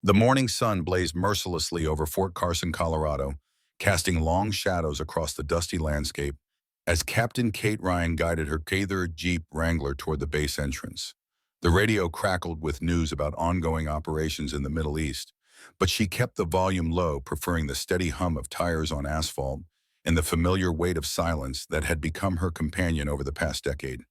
The morning sun blazed mercilessly over Fort Carson, Colorado, casting long shadows across the dusty landscape as Captain Kate Ryan guided her Gaither Jeep Wrangler toward the base entrance. The radio crackled with news about ongoing operations in the Middle East, but she kept the volume low, preferring the steady hum of tires on asphalt and the familiar weight of silence that had become her companion over the past decade.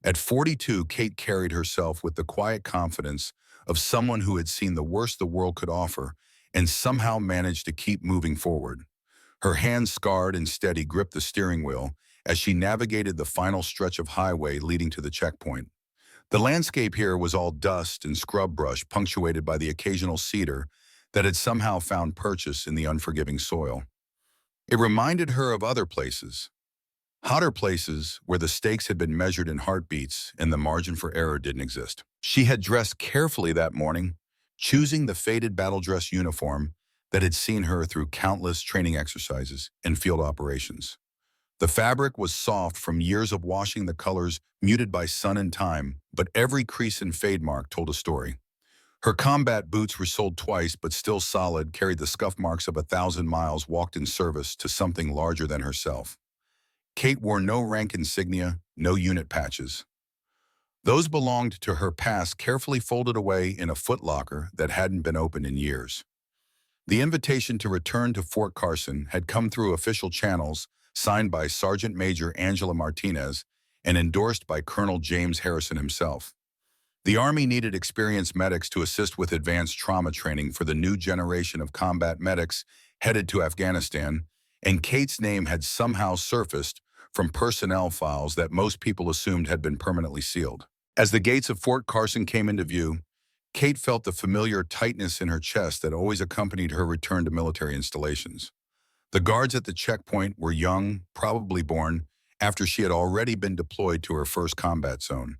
At 42, Kate carried herself with the quiet confidence of someone who had seen the worst the world could offer and somehow managed to keep moving forward. Her hands, scarred and steady, gripped the steering wheel as she navigated the final stretch of highway leading to the checkpoint. The landscape here was all dust and scrub brush, punctuated by the occasional cedar that had somehow found purchase in the unforgiving soil. It reminded her of other places, hotter places where the stakes had been measured in heartbeats and the margin for error didn't exist. She had dressed carefully that morning, choosing the faded battle dress uniform that had seen her through countless training exercises and field operations. The fabric was soft from years of washing, the colors muted by sun and time, but every crease and fade mark told a story. Her combat boots were sold twice but still solid, carried the scuff marks of 1,000 miles walked in service to something larger than herself. Kate wore no rank insignia, no unit patches. Those belonged to her past, carefully folded away in a footlocker that hadn't been opened in years. The invitation to return to Fort Carson had come through official channels, signed by Sergeant Major Angela Martinez and endorsed by Colonel James Harrison himself. The Army needed experienced medics to assist with advanced trauma training for the new generation of combat medics headed to Afghanistan, and Kate's name had somehow surfaced from personnel files that most people assumed had been permanently sealed. As the gates of Fort Carson came into view, Kate felt the familiar tightness in her chest that always accompanied her return to military installations. The guards at the checkpoint were young, probably born after she had already been deployed to her first combat zone.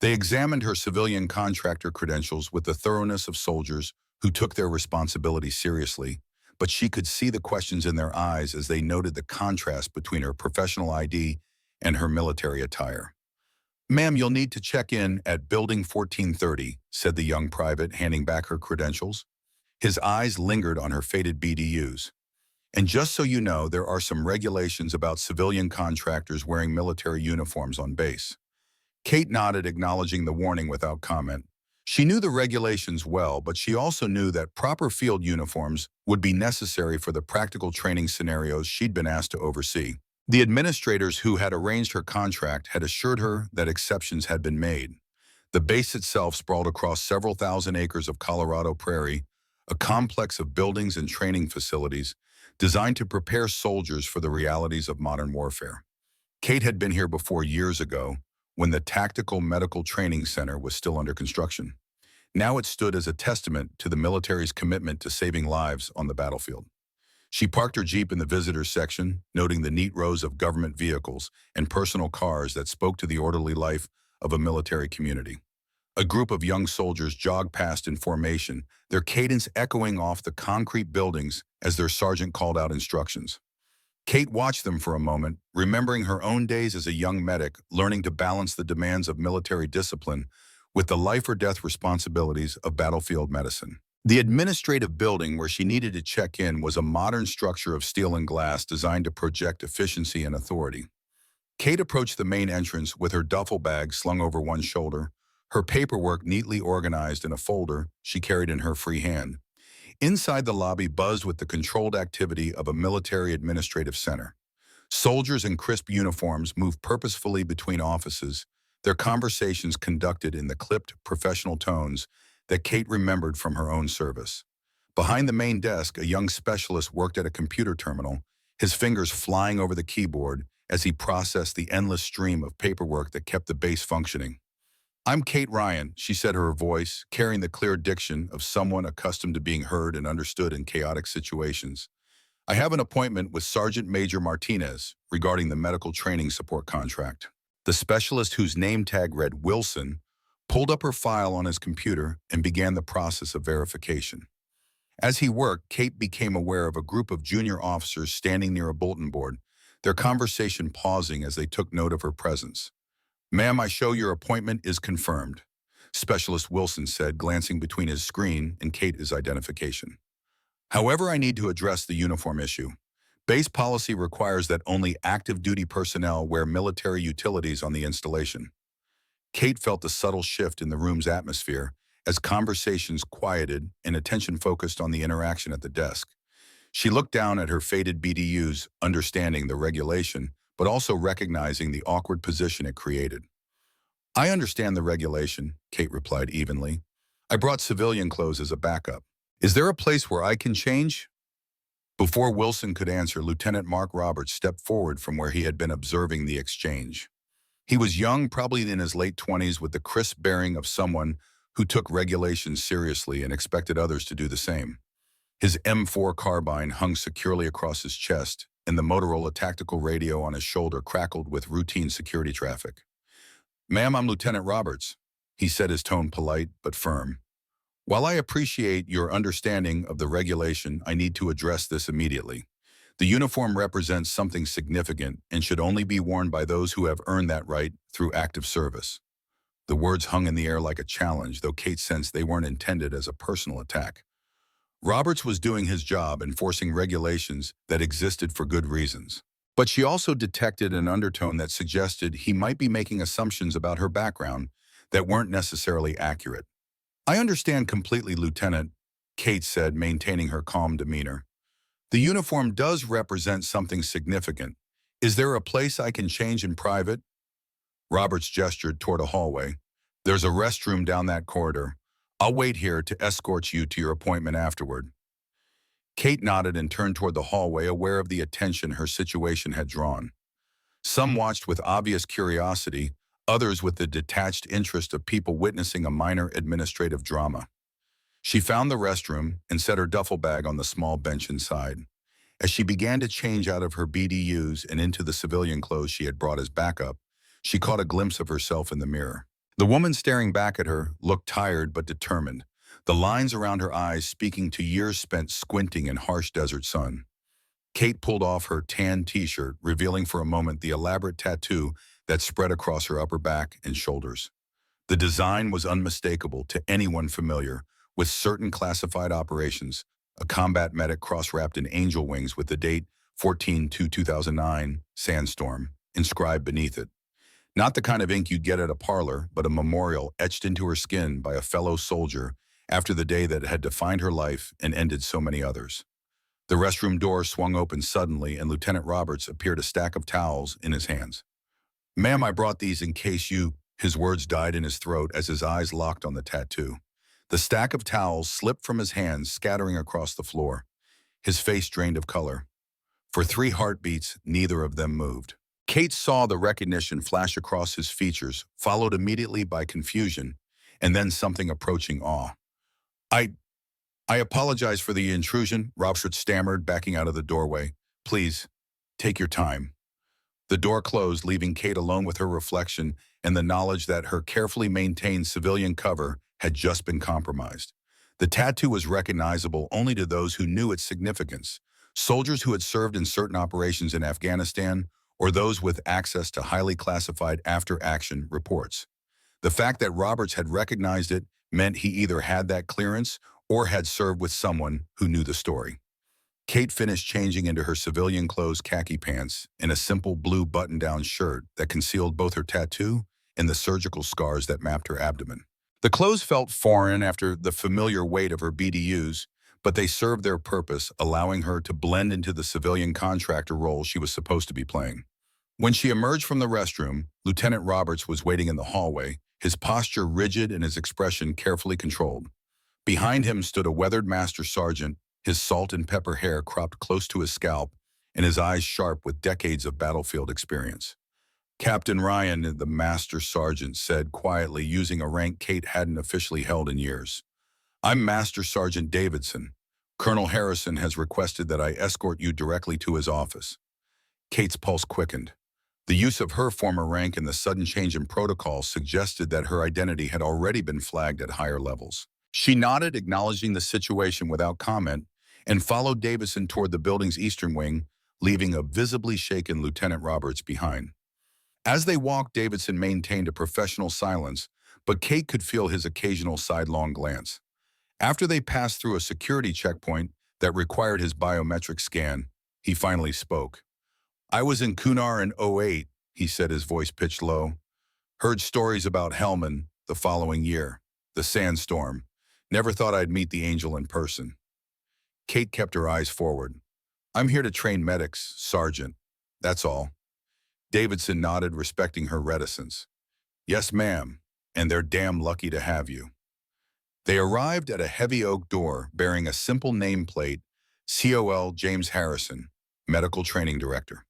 They examined her civilian contractor credentials with the thoroughness of soldiers who took their responsibility seriously, but she could see the questions in their eyes as they noted the contrast between her professional ID and her military attire. "Ma'am, you'll need to check in at Building 1430, said the young private, handing back her credentials. His eyes lingered on her faded BDUs. "And just so you know, there are some regulations about civilian contractors wearing military uniforms on base." Kate nodded, acknowledging the warning without comment. She knew the regulations well, but she also knew that proper field uniforms would be necessary for the practical training scenarios she'd been asked to oversee. The administrators who had arranged her contract had assured her that exceptions had been made. The base itself sprawled across several thousand acres of Colorado prairie, a complex of buildings and training facilities designed to prepare soldiers for the realities of modern warfare. Kate had been here before years ago, when the Tactical Medical Training Center was still under construction. Now it stood as a testament to the military's commitment to saving lives on the battlefield. She parked her Jeep in the visitors section, noting the neat rows of government vehicles and personal cars that spoke to the orderly life of a military community. A group of young soldiers jogged past in formation, their cadence echoing off the concrete buildings as their sergeant called out instructions. Kate watched them for a moment, remembering her own days as a young medic, learning to balance the demands of military discipline with the life-or-death responsibilities of battlefield medicine. The administrative building where she needed to check in was a modern structure of steel and glass designed to project efficiency and authority. Kate approached the main entrance with her duffel bag slung over one shoulder, her paperwork neatly organized in a folder she carried in her free hand. Inside, the lobby buzzed with the controlled activity of a military administrative center. Soldiers in crisp uniforms moved purposefully between offices, their conversations conducted in the clipped, professional tones that Kate remembered from her own service. Behind the main desk, a young specialist worked at a computer terminal, his fingers flying over the keyboard as he processed the endless stream of paperwork that kept the base functioning. "I'm Kate Ryan," she said, her voice carrying the clear diction of someone accustomed to being heard and understood in chaotic situations. "I have an appointment with Sergeant Major Martinez regarding the medical training support contract." The specialist, whose name tag read Wilson, pulled up her file on his computer and began the process of verification. As he worked, Kate became aware of a group of junior officers standing near a bulletin board, their conversation pausing as they took note of her presence. "Ma'am, I show your appointment is confirmed." Specialist Wilson said, glancing between his screen and Kate's identification. However, I need to address the uniform issue. Base policy requires that only active duty personnel wear military utilities on the installation. Kate felt a subtle shift in the room's atmosphere as conversations quieted and attention focused on the interaction at the desk. She looked down at her faded BDUs, understanding the regulation, but also recognizing the awkward position it created. I understand the regulation, Kate replied evenly. I brought civilian clothes as a backup. Is there a place where I can change? Before Wilson could answer, Lieutenant Mark Roberts stepped forward from where he had been observing the exchange. He was young, probably in his late 20s, with the crisp bearing of someone who took regulations seriously and expected others to do the same. His M4 carbine hung securely across his chest, and the Motorola tactical radio on his shoulder crackled with routine security traffic. Ma'am, I'm Lieutenant Roberts, he said, his tone polite but firm. While I appreciate your understanding of the regulation, I need to address this immediately. The uniform represents something significant and should only be worn by those who have earned that right through active service. The words hung in the air like a challenge, though Kate sensed they weren't intended as a personal attack. Roberts was doing his job, enforcing regulations that existed for good reasons. But she also detected an undertone that suggested he might be making assumptions about her background that weren't necessarily accurate. I understand completely, Lieutenant, Kate said, maintaining her calm demeanor. The uniform does represent something significant. Is there a place I can change in private? Roberts gestured toward a hallway. There's a restroom down that corridor. I'll wait here to escort you to your appointment afterward. Kate nodded and turned toward the hallway, aware of the attention her situation had drawn. Some watched with obvious curiosity, others with the detached interest of people witnessing a minor administrative drama. She found the restroom and set her duffel bag on the small bench inside. As she began to change out of her BDUs and into the civilian clothes she had brought as backup, she caught a glimpse of herself in the mirror. The woman staring back at her looked tired but determined, the lines around her eyes speaking to years spent squinting in harsh desert sun. Kate pulled off her tan t-shirt, revealing for a moment the elaborate tattoo that spread across her upper back and shoulders. The design was unmistakable to anyone familiar with certain classified operations, a combat medic cross-wrapped in angel wings with the date 14/2/2009, Sandstorm, inscribed beneath it. Not the kind of ink you'd get at a parlor, but a memorial etched into her skin by a fellow soldier after the day that had defined her life and ended so many others. The restroom door swung open suddenly, and Lieutenant Roberts appeared, a stack of towels in his hands. Ma'am, I brought these in case you— His words died in his throat as his eyes locked on the tattoo. The stack of towels slipped from his hands, scattering across the floor. His face drained of color. For 3 heartbeats, neither of them moved. Kate saw the recognition flash across his features, followed immediately by confusion, and then something approaching awe. I apologize for the intrusion, Roberts stammered, backing out of the doorway. Please, take your time. The door closed, leaving Kate alone with her reflection and the knowledge that her carefully maintained civilian cover had just been compromised. The tattoo was recognizable only to those who knew its significance, soldiers who had served in certain operations in Afghanistan, or those with access to highly classified after-action reports. The fact that Roberts had recognized it meant he either had that clearance or had served with someone who knew the story. Kate finished changing into her civilian clothes, khaki pants, and a simple blue button-down shirt that concealed both her tattoo and the surgical scars that mapped her abdomen. The clothes felt foreign after the familiar weight of her BDUs, but they served their purpose, allowing her to blend into the civilian contractor role she was supposed to be playing. When she emerged from the restroom, Lieutenant Roberts was waiting in the hallway, his posture rigid and his expression carefully controlled. Behind him stood a weathered master sergeant, his salt and pepper hair cropped close to his scalp and his eyes sharp with decades of battlefield experience. Captain Ryan, the master sergeant said quietly, using a rank Kate hadn't officially held in years. I'm Master Sergeant Davidson. Colonel Harrison has requested that I escort you directly to his office. Kate's pulse quickened. The use of her former rank and the sudden change in protocol suggested that her identity had already been flagged at higher levels. She nodded, acknowledging the situation without comment, and followed Davidson toward the building's eastern wing, leaving a visibly shaken Lieutenant Roberts behind. As they walked, Davidson maintained a professional silence, but Kate could feel his occasional sidelong glance. After they passed through a security checkpoint that required his biometric scan, he finally spoke. "I was in Kunar in '08, he said, his voice pitched low. "Heard stories about Hellman the following year. The sandstorm. Never thought I'd meet the angel in person." Kate kept her eyes forward. "I'm here to train medics, Sergeant. That's all." Davidson nodded, respecting her reticence. "Yes, ma'am, and they're damn lucky to have you." They arrived at a heavy oak door bearing a simple nameplate, COL James Harrison, Medical Training Director.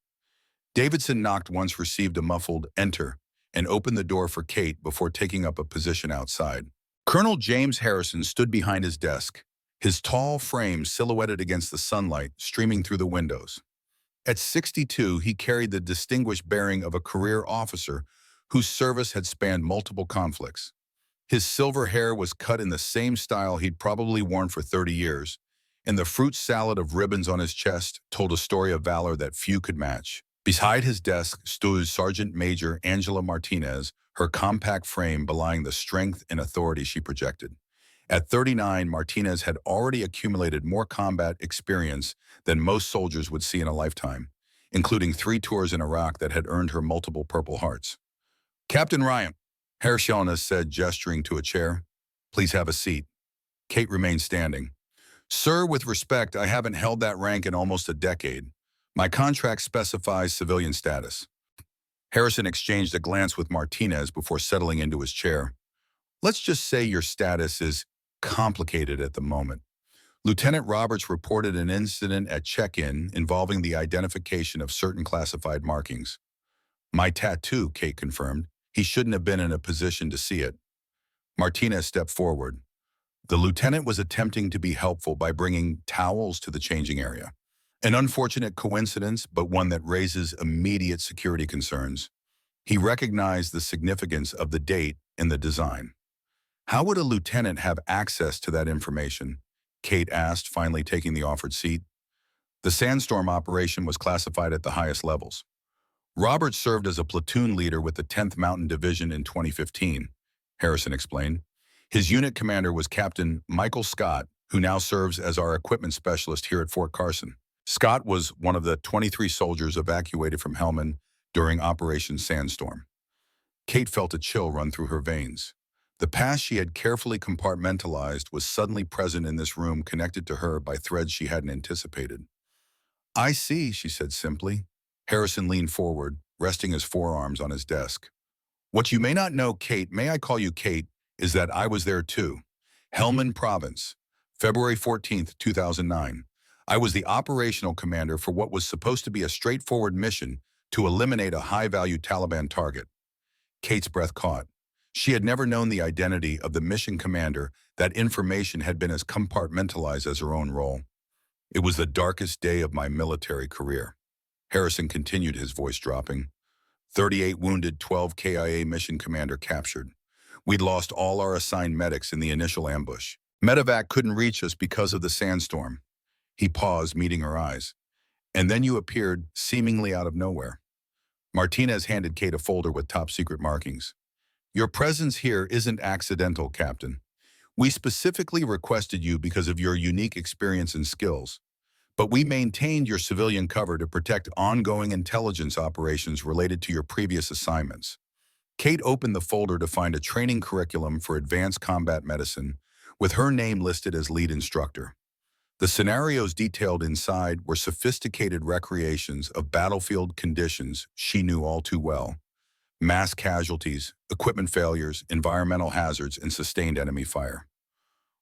Davidson knocked once, received a muffled "enter," and opened the door for Kate before taking up a position outside. Colonel James Harrison stood behind his desk, his tall frame silhouetted against the sunlight streaming through the windows. At 62, he carried the distinguished bearing of a career officer whose service had spanned multiple conflicts. His silver hair was cut in the same style he'd probably worn for 30 years, and the fruit salad of ribbons on his chest told a story of valor that few could match. Beside his desk stood Sergeant Major Angela Martinez, her compact frame belying the strength and authority she projected. At 39, Martinez had already accumulated more combat experience than most soldiers would see in a lifetime, including 3 tours in Iraq that had earned her multiple Purple Hearts. "Captain Ryan," Hershona said, gesturing to a chair. "Please have a seat." Kate remained standing. "Sir, with respect, I haven't held that rank in almost a decade. My contract specifies civilian status." Harrison exchanged a glance with Martinez before settling into his chair. "Let's just say your status is complicated at the moment. Lieutenant Roberts reported an incident at check-in involving the identification of certain classified markings." "My tattoo," Kate confirmed. "He shouldn't have been in a position to see it." Martinez stepped forward. "The lieutenant was attempting to be helpful by bringing towels to the changing area. An unfortunate coincidence, but one that raises immediate security concerns." He recognized the significance of the date in the design. "How would a lieutenant have access to that information?" Kate asked, finally taking the offered seat. "The sandstorm operation was classified at the highest levels. Roberts served as a platoon leader with the 10th Mountain Division in 2015, Harrison explained. His unit commander was Captain Michael Scott, who now serves as our equipment specialist here at Fort Carson. Scott was one of the 23 soldiers evacuated from Hellman during Operation Sandstorm." Kate felt a chill run through her veins. The past she had carefully compartmentalized was suddenly present in this room, connected to her by threads she hadn't anticipated. "I see," she said simply. Harrison leaned forward, resting his forearms on his desk. "What you may not know, Kate, may I call you Kate, is that I was there too. Helmand Province, February 14th, 2009. I was the operational commander for what was supposed to be a straightforward mission to eliminate a high-value Taliban target." Kate's breath caught. She had never known the identity of the mission commander. That information had been as compartmentalized as her own role. "It was the darkest day of my military career." Harrison continued, his voice dropping. 38 wounded, 12 KIA mission commander captured. We'd lost all our assigned medics in the initial ambush. Medevac couldn't reach us because of the sandstorm. He paused, meeting her eyes. "And then you appeared, seemingly out of nowhere." Martinez handed Kate a folder with top-secret markings. "Your presence here isn't accidental, Captain. We specifically requested you because of your unique experience and skills. But we maintained your civilian cover to protect ongoing intelligence operations related to your previous assignments." Kate opened the folder to find a training curriculum for advanced combat medicine, with her name listed as lead instructor. The scenarios detailed inside were sophisticated recreations of battlefield conditions she knew all too well: mass casualties, equipment failures, environmental hazards, and sustained enemy fire.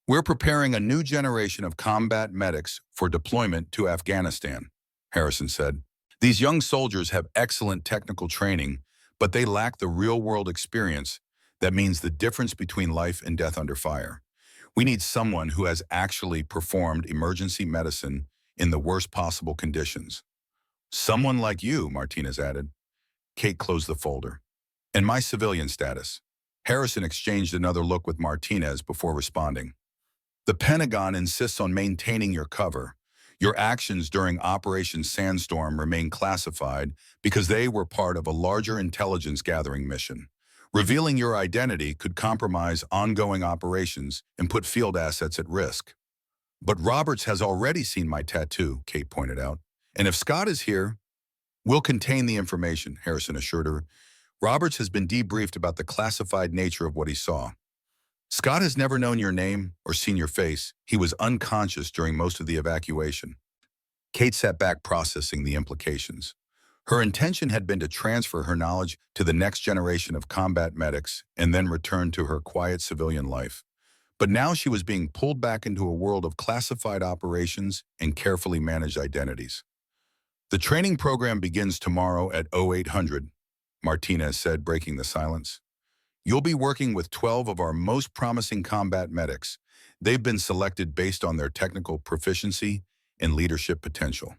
"We're preparing a new generation of combat medics for deployment to Afghanistan," Harrison said. "These young soldiers have excellent technical training, but they lack the real-world experience that means the difference between life and death under fire. We need someone who has actually performed emergency medicine in the worst possible conditions." "Someone like you," Martinez added. Kate closed the folder. "And my civilian status?" Harrison exchanged another look with Martinez before responding. "The Pentagon insists on maintaining your cover. Your actions during Operation Sandstorm remain classified because they were part of a larger intelligence gathering mission. Revealing your identity could compromise ongoing operations and put field assets at risk. But Roberts has already seen my tattoo, Kate pointed out. And if Scott is here, we'll contain the information, Harrison assured her. Roberts has been debriefed about the classified nature of what he saw. Scott has never known your name or seen your face. He was unconscious during most of the evacuation. Kate sat back processing the implications. Her intention had been to transfer her knowledge to the next generation of combat medics and then return to her quiet civilian life. But now she was being pulled back into a world of classified operations and carefully managed identities. The training program begins tomorrow at 0800, Martinez said, breaking the silence. You'll be working with 12 of our most promising combat medics. They've been selected based on their technical proficiency and leadership potential.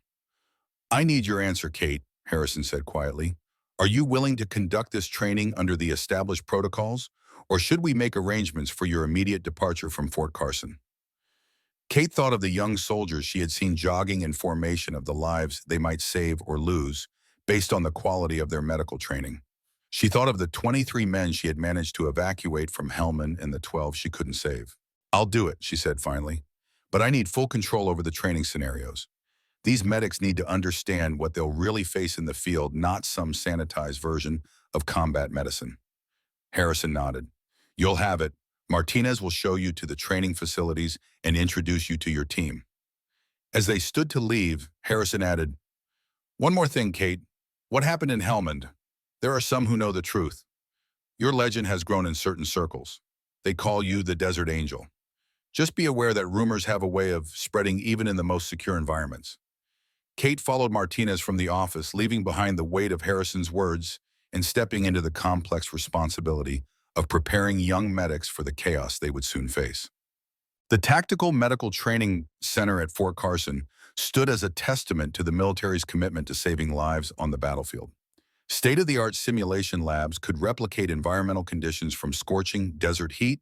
I need your answer, Kate, Harrison said quietly. Are you willing to conduct this training under the established protocols, or should we make arrangements for your immediate departure from Fort Carson? Kate thought of the young soldiers she had seen jogging in formation of the lives they might save or lose based on the quality of their medical training. She thought of the 23 men she had managed to evacuate from Helmand and the 12 she couldn't save. I'll do it, she said finally, but I need full control over the training scenarios. These medics need to understand what they'll really face in the field, not some sanitized version of combat medicine. Harrison nodded. You'll have it. Martinez will show you to the training facilities and introduce you to your team. As they stood to leave, Harrison added, one more thing, Kate. What happened in Helmand? There are some who know the truth. Your legend has grown in certain circles. They call you the Desert Angel. Just be aware that rumors have a way of spreading even in the most secure environments. Kate followed Martinez from the office, leaving behind the weight of Harrison's words and stepping into the complex responsibility of preparing young medics for the chaos they would soon face. The Tactical Medical Training Center at Fort Carson stood as a testament to the military's commitment to saving lives on the battlefield. State-of-the-art simulation labs could replicate environmental conditions from scorching desert heat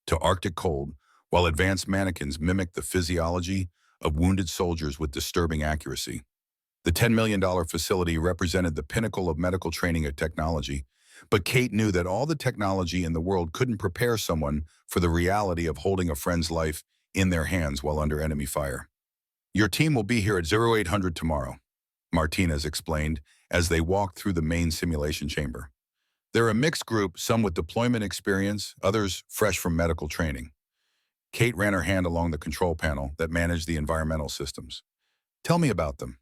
to Arctic cold, while advanced mannequins mimicked the physiology of wounded soldiers with disturbing accuracy. The $10 million facility represented the pinnacle of medical training and technology, but Kate knew that all the technology in the world couldn't prepare someone for the reality of holding a friend's life in their hands while under enemy fire. Your team will be here at 0800 tomorrow, Martinez explained as they walked through the main simulation chamber. They're a mixed group, some with deployment experience, others fresh from medical training. Kate ran her hand along the control panel that managed the environmental systems. Tell me about them.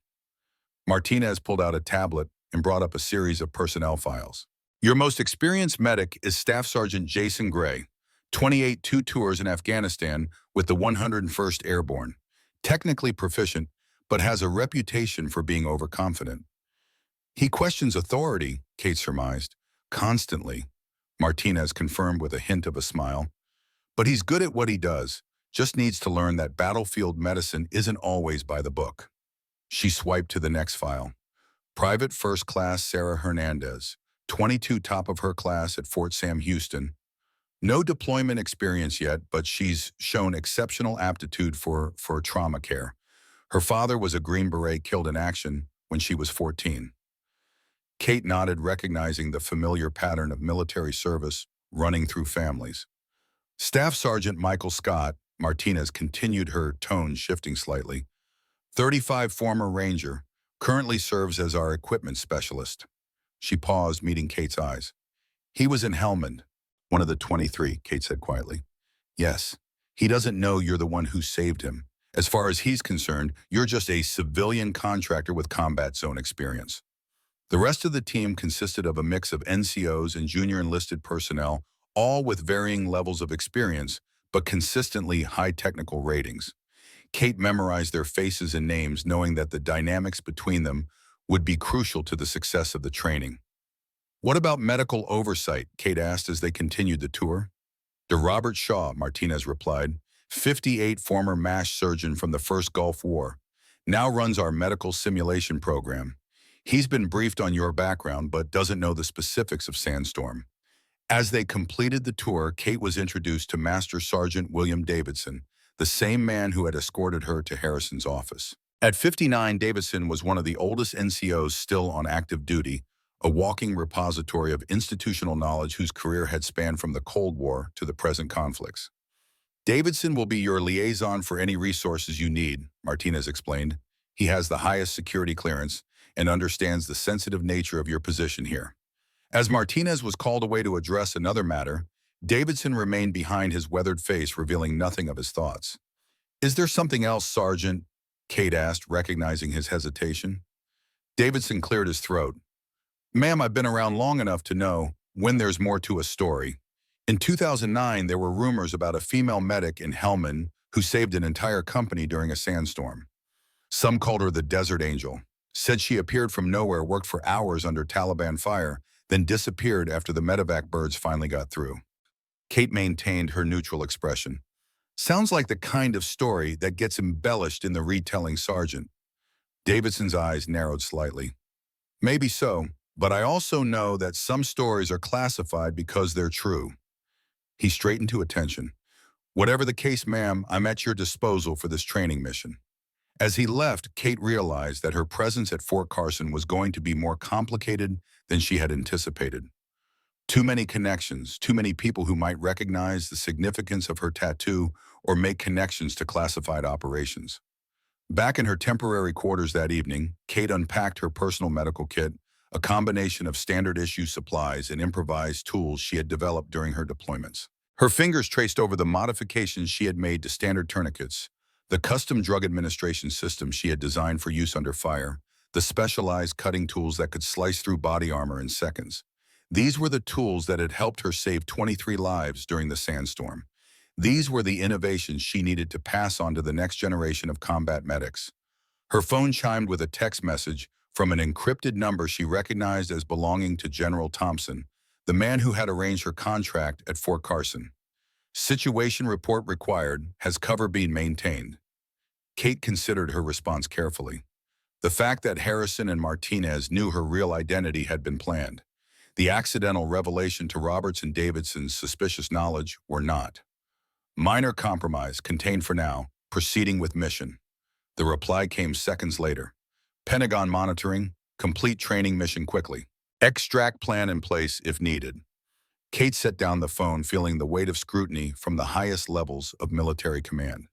Martinez pulled out a tablet and brought up a series of personnel files. Your most experienced medic is Staff Sergeant Jason Gray, 28 tours in Afghanistan with the 101st Airborne. Technically proficient, but has a reputation for being overconfident. He questions authority, Kate surmised. Constantly, Martinez confirmed with a hint of a smile. But he's good at what he does, just needs to learn that battlefield medicine isn't always by the book. She swiped to the next file. Private First Class Sarah Hernandez, 22 top of her class at Fort Sam Houston. No deployment experience yet, but she's shown exceptional aptitude for trauma care. Her father was a Green Beret killed in action when she was 14. Kate nodded, recognizing the familiar pattern of military service running through families. Staff Sergeant Michael Scott, Martinez continued, her tone shifting slightly. 35 former Ranger, currently serves as our equipment specialist. She paused, meeting Kate's eyes. He was in Helmand, one of the 23, Kate said quietly. Yes, he doesn't know you're the one who saved him. As far as he's concerned, you're just a civilian contractor with combat zone experience. The rest of the team consisted of a mix of NCOs and junior enlisted personnel, all with varying levels of experience, but consistently high technical ratings. Kate memorized their faces and names, knowing that the dynamics between them would be crucial to the success of the training. What about medical oversight? Kate asked as they continued the tour. To Robert Shaw, Martinez replied, 58 former MASH surgeon from the First Gulf War, now runs our medical simulation program. He's been briefed on your background, but doesn't know the specifics of Sandstorm. As they completed the tour, Kate was introduced to Master Sergeant William Davidson, the same man who had escorted her to Harrison's office. At 59, Davidson was one of the oldest NCOs still on active duty, a walking repository of institutional knowledge whose career had spanned from the Cold War to the present conflicts. Davidson will be your liaison for any resources you need, Martinez explained. He has the highest security clearance and understands the sensitive nature of your position here. As Martinez was called away to address another matter, Davidson remained behind his weathered face, revealing nothing of his thoughts. Is there something else, Sergeant? Kate asked, recognizing his hesitation. Davidson cleared his throat. Ma'am, I've been around long enough to know when there's more to a story. In 2009, there were rumors about a female medic in Helmand who saved an entire company during a sandstorm. Some called her the Desert Angel, said she appeared from nowhere, worked for hours under Taliban fire, then disappeared after the medevac birds finally got through. Kate maintained her neutral expression. Sounds like the kind of story that gets embellished in the retelling, Sergeant. Davidson's eyes narrowed slightly. Maybe so, but I also know that some stories are classified because they're true. He straightened to attention. Whatever the case, ma'am, I'm at your disposal for this training mission. As he left, Kate realized that her presence at Fort Carson was going to be more complicated than she had anticipated. Too many connections, too many people who might recognize the significance of her tattoo or make connections to classified operations. Back in her temporary quarters that evening, Kate unpacked her personal medical kit, a combination of standard-issue supplies and improvised tools she had developed during her deployments. Her fingers traced over the modifications she had made to standard tourniquets, the custom drug administration system she had designed for use under fire, the specialized cutting tools that could slice through body armor in seconds. These were the tools that had helped her save 23 lives during the sandstorm. These were the innovations she needed to pass on to the next generation of combat medics. Her phone chimed with a text message from an encrypted number she recognized as belonging to General Thompson, the man who had arranged her contract at Fort Carson. Situation report required. Has cover been maintained? Kate considered her response carefully. The fact that Harrison and Martinez knew her real identity had been planned. The accidental revelation to Roberts and Davidson's suspicious knowledge were not. Minor compromise, contained for now, proceeding with mission. The reply came seconds later. Pentagon monitoring, complete training mission quickly. Extract plan in place if needed. Kate set down the phone, feeling the weight of scrutiny from the highest levels of military command.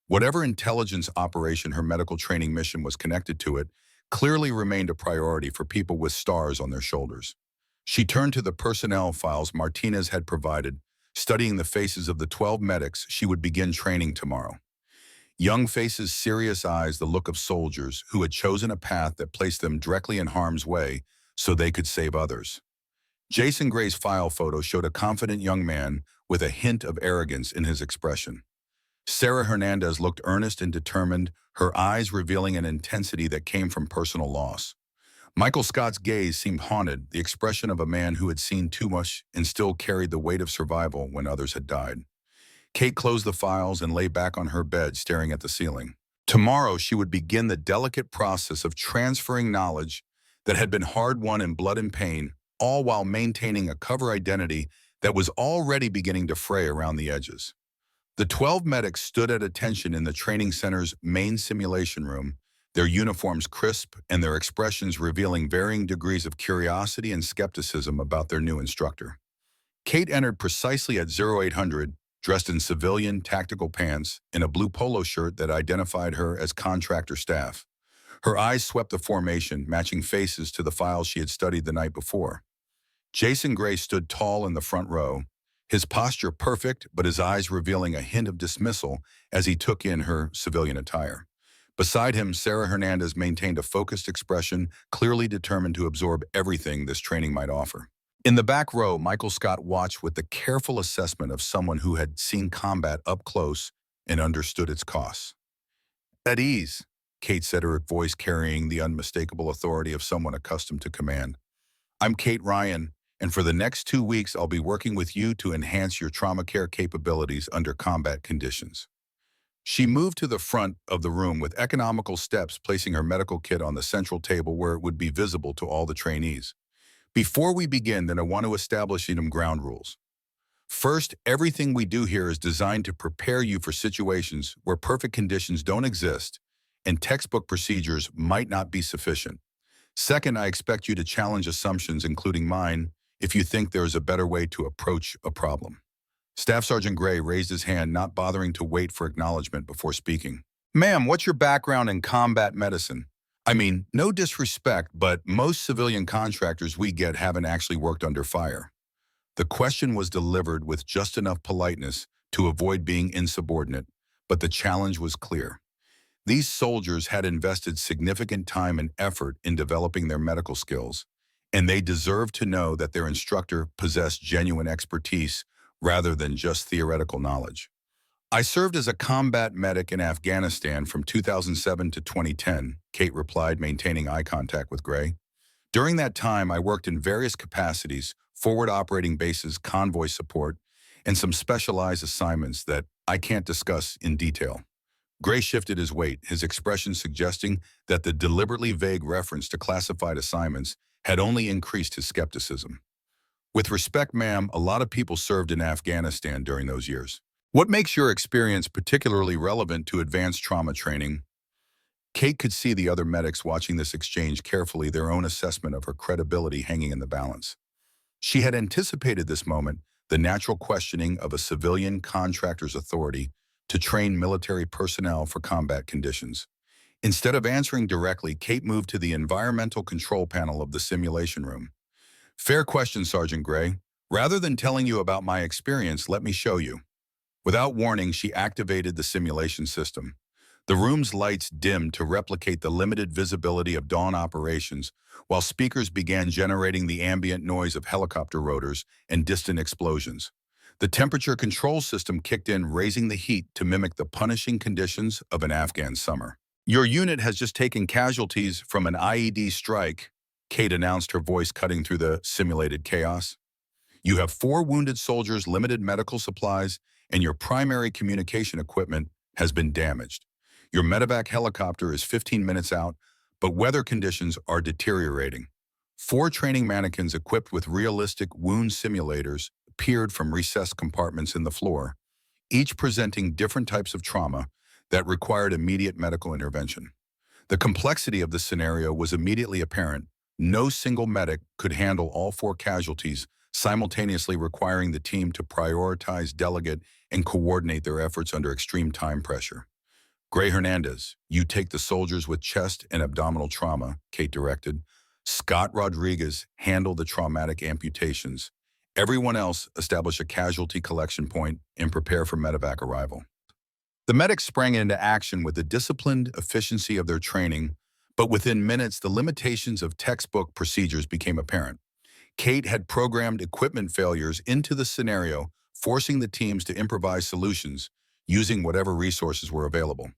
Whatever intelligence operation her medical training mission was connected to, it clearly remained a priority for people with stars on their shoulders. She turned to the personnel files Martinez had provided, studying the faces of the 12 medics she would begin training tomorrow. Young faces, serious eyes, the look of soldiers who had chosen a path that placed them directly in harm's way so they could save others. Jason Gray's file photo showed a confident young man with a hint of arrogance in his expression. Sarah Hernandez looked earnest and determined, her eyes revealing an intensity that came from personal loss. Michael Scott's gaze seemed haunted, the expression of a man who had seen too much and still carried the weight of survival when others had died. Kate closed the files and lay back on her bed, staring at the ceiling. Tomorrow, she would begin the delicate process of transferring knowledge that had been hard-won in blood and pain, all while maintaining a cover identity that was already beginning to fray around the edges. The 12 medics stood at attention in the training center's main simulation room, their uniforms crisp and their expressions revealing varying degrees of curiosity and skepticism about their new instructor. Kate entered precisely at 0800, dressed in civilian tactical pants and a blue polo shirt that identified her as contractor staff. Her eyes swept the formation, matching faces to the files she had studied the night before. Jason Gray stood tall in the front row, his posture perfect, but his eyes revealing a hint of dismissal as he took in her civilian attire. Beside him, Sarah Hernandez maintained a focused expression, clearly determined to absorb everything this training might offer. In the back row, Michael Scott watched with the careful assessment of someone who had seen combat up close and understood its costs. At ease, Kate said, her voice carrying the unmistakable authority of someone accustomed to command. I'm Kate Ryan, and for the next 2 weeks, I'll be working with you to enhance your trauma care capabilities under combat conditions. She moved to the front of the room with economical steps, placing her medical kit on the central table where it would be visible to all the trainees. Before we begin, then I want to establish some ground rules. First, everything we do here is designed to prepare you for situations where perfect conditions don't exist and textbook procedures might not be sufficient. Second, I expect you to challenge assumptions, including mine, if you think there is a better way to approach a problem. Staff Sergeant Gray raised his hand, not bothering to wait for acknowledgement before speaking. Ma'am, what's your background in combat medicine? I mean, no disrespect, but most civilian contractors we get haven't actually worked under fire. The question was delivered with just enough politeness to avoid being insubordinate, but the challenge was clear. These soldiers had invested significant time and effort in developing their medical skills, and they deserved to know that their instructor possessed genuine expertise rather than just theoretical knowledge. I served as a combat medic in Afghanistan from 2007 to 2010, Kate replied, maintaining eye contact with Gray. During that time, I worked in various capacities, forward operating bases, convoy support, and some specialized assignments that I can't discuss in detail. Gray shifted his weight, his expression suggesting that the deliberately vague reference to classified assignments had only increased his skepticism. With respect, ma'am, a lot of people served in Afghanistan during those years. What makes your experience particularly relevant to advanced trauma training? Kate could see the other medics watching this exchange carefully, their own assessment of her credibility hanging in the balance. She had anticipated this moment, the natural questioning of a civilian contractor's authority to train military personnel for combat conditions. Instead of answering directly, Kate moved to the environmental control panel of the simulation room. Fair question, Sergeant Gray. Rather than telling you about my experience, let me show you. Without warning, she activated the simulation system. The room's lights dimmed to replicate the limited visibility of dawn operations, while speakers began generating the ambient noise of helicopter rotors and distant explosions. The temperature control system kicked in, raising the heat to mimic the punishing conditions of an Afghan summer. Your unit has just taken casualties from an IED strike, Kate announced, her voice cutting through the simulated chaos. You have 4 wounded soldiers, limited medical supplies, and your primary communication equipment has been damaged. Your medevac helicopter is 15 minutes out, but weather conditions are deteriorating. 4 training mannequins equipped with realistic wound simulators appeared from recessed compartments in the floor, each presenting different types of trauma that required immediate medical intervention. The complexity of the scenario was immediately apparent. No single medic could handle all 4 casualties, simultaneously requiring the team to prioritize, delegate, and coordinate their efforts under extreme time pressure. Gray Hernandez, you take the soldiers with chest and abdominal trauma, Kate directed. Scott Rodriguez, handle the traumatic amputations. Everyone else, establish a casualty collection point and prepare for medevac arrival. The medics sprang into action with the disciplined efficiency of their training, but within minutes, the limitations of textbook procedures became apparent. Kate had programmed equipment failures into the scenario, forcing the teams to improvise solutions using whatever resources were available.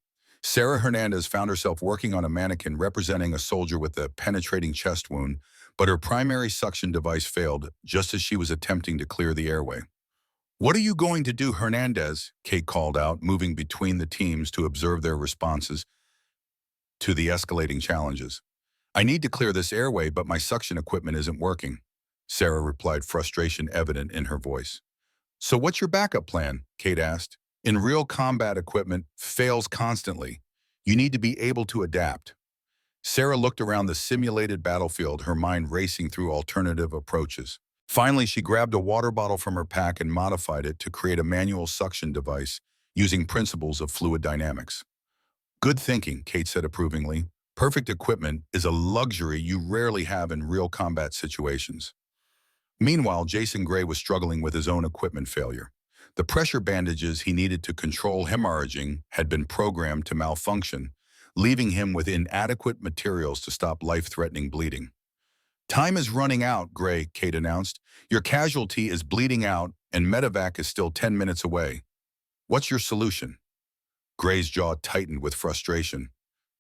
Sarah Hernandez found herself working on a mannequin representing a soldier with a penetrating chest wound, but her primary suction device failed just as she was attempting to clear the airway. What are you going to do, Hernandez? Kate called out, moving between the teams to observe their responses to the escalating challenges. I need to clear this airway, but my suction equipment isn't working, Sarah replied, frustration evident in her voice. So what's your backup plan? Kate asked. In real combat, equipment fails constantly. You need to be able to adapt. Sarah looked around the simulated battlefield, her mind racing through alternative approaches. Finally, she grabbed a water bottle from her pack and modified it to create a manual suction device using principles of fluid dynamics. Good thinking, Kate said approvingly. Perfect equipment is a luxury you rarely have in real combat situations. Meanwhile, Jason Gray was struggling with his own equipment failure. The pressure bandages he needed to control hemorrhaging had been programmed to malfunction, leaving him with inadequate materials to stop life-threatening bleeding. Time is running out, Gray, Kate announced. Your casualty is bleeding out and medevac is still 10 minutes away. What's your solution? Gray's jaw tightened with frustration.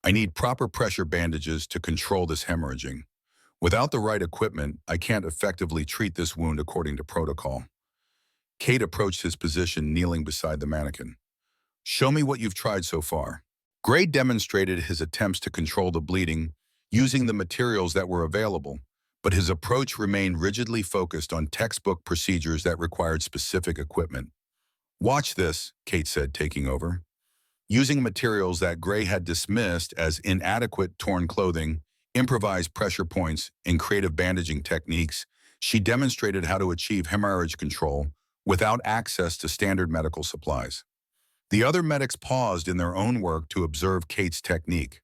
I need proper pressure bandages to control this hemorrhaging. Without the right equipment, I can't effectively treat this wound according to protocol. Kate approached his position, kneeling beside the mannequin. Show me what you've tried so far. Gray demonstrated his attempts to control the bleeding using the materials that were available, but his approach remained rigidly focused on textbook procedures that required specific equipment. Watch this, Kate said, taking over. Using materials that Gray had dismissed as inadequate torn clothing, improvised pressure points, and creative bandaging techniques, she demonstrated how to achieve hemorrhage control without access to standard medical supplies. The other medics paused in their own work to observe Kate's technique.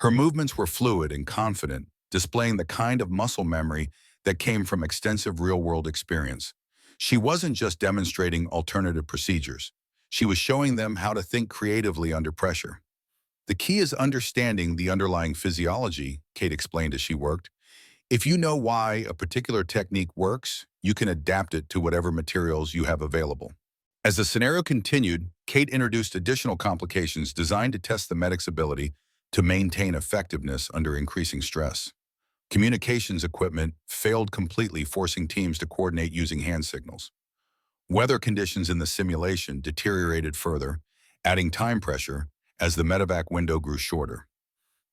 Her movements were fluid and confident, displaying the kind of muscle memory that came from extensive real-world experience. She wasn't just demonstrating alternative procedures. She was showing them how to think creatively under pressure. The key is understanding the underlying physiology, Kate explained as she worked. If you know why a particular technique works, you can adapt it to whatever materials you have available. As the scenario continued, Kate introduced additional complications designed to test the medic's ability to maintain effectiveness under increasing stress. Communications equipment failed completely, forcing teams to coordinate using hand signals. Weather conditions in the simulation deteriorated further, adding time pressure as the medevac window grew shorter.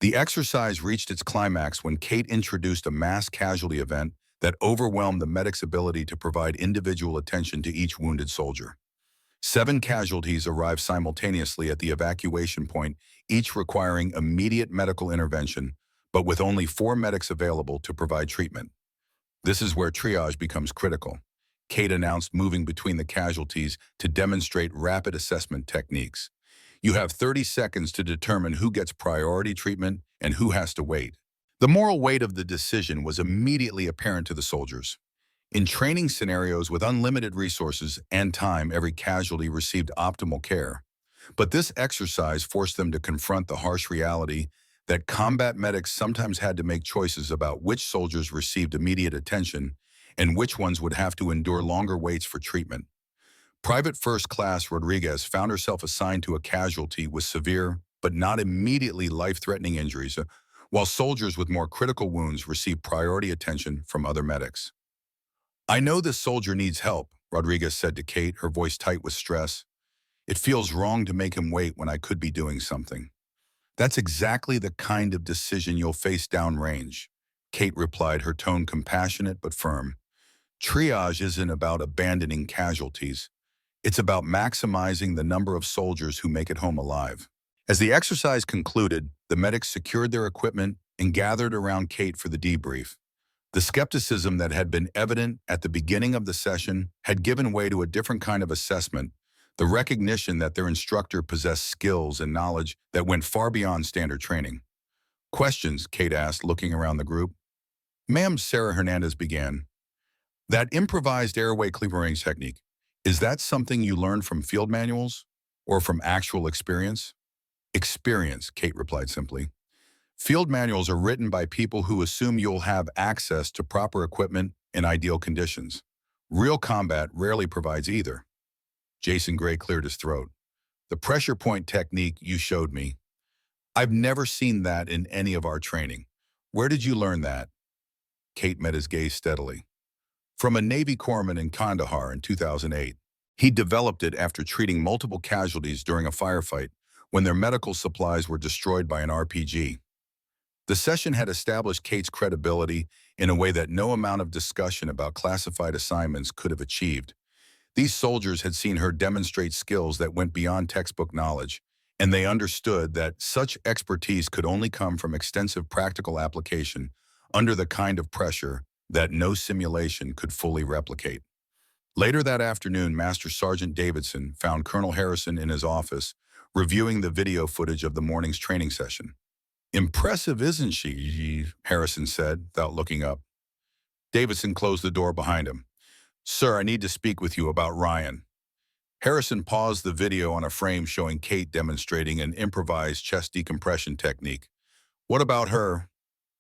The exercise reached its climax when Kate introduced a mass casualty event that overwhelmed the medic's ability to provide individual attention to each wounded soldier. 7 casualties arrived simultaneously at the evacuation point, each requiring immediate medical intervention, but with only 4 medics available to provide treatment. This is where triage becomes critical. Kate announced moving between the casualties to demonstrate rapid assessment techniques. You have 30 seconds to determine who gets priority treatment and who has to wait. The moral weight of the decision was immediately apparent to the soldiers. In training scenarios with unlimited resources and time, every casualty received optimal care. But this exercise forced them to confront the harsh reality that combat medics sometimes had to make choices about which soldiers received immediate attention and which ones would have to endure longer waits for treatment. Private First Class Rodriguez found herself assigned to a casualty with severe but not immediately life-threatening injuries, while soldiers with more critical wounds received priority attention from other medics. "I know this soldier needs help," Rodriguez said to Kate, her voice tight with stress. "It feels wrong to make him wait when I could be doing something." "That's exactly the kind of decision you'll face downrange," Kate replied, her tone compassionate but firm. "Triage isn't about abandoning casualties. It's about maximizing the number of soldiers who make it home alive." As the exercise concluded, the medics secured their equipment and gathered around Kate for the debrief. The skepticism that had been evident at the beginning of the session had given way to a different kind of assessment, the recognition that their instructor possessed skills and knowledge that went far beyond standard training. "Questions?" Kate asked, looking around the group. "Ma'am," Sarah Hernandez began, "that improvised airway clearing technique, is that something you learned from field manuals or from actual experience?" "Experience," Kate replied simply. "Field manuals are written by people who assume you'll have access to proper equipment in ideal conditions. Real combat rarely provides either." Jason Gray cleared his throat. "The pressure point technique you showed me, I've never seen that in any of our training. Where did you learn that?" Kate met his gaze steadily. "From a Navy corpsman in Kandahar in 2008. He developed it after treating multiple casualties during a firefight when their medical supplies were destroyed by an RPG." The session had established Kate's credibility in a way that no amount of discussion about classified assignments could have achieved. These soldiers had seen her demonstrate skills that went beyond textbook knowledge, and they understood that such expertise could only come from extensive practical application under the kind of pressure that no simulation could fully replicate. Later that afternoon, Master Sergeant Davidson found Colonel Harrison in his office, reviewing the video footage of the morning's training session. "Impressive, isn't she?" Harrison said, without looking up. Davidson closed the door behind him. "Sir, I need to speak with you about Ryan." Harrison paused the video on a frame showing Kate demonstrating an improvised chest decompression technique. "What about her?"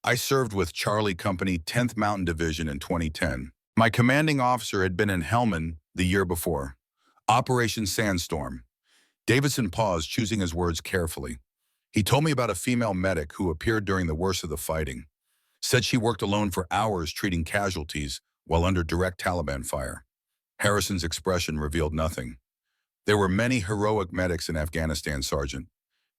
"I served with Charlie Company, 10th Mountain Division in 2010. My commanding officer had been in Helmand the year before. Operation Sandstorm." Davidson paused, choosing his words carefully. "He told me about a female medic who appeared during the worst of the fighting. Said she worked alone for hours treating casualties while under direct Taliban fire." Harrison's expression revealed nothing. "There were many heroic medics in Afghanistan, Sergeant."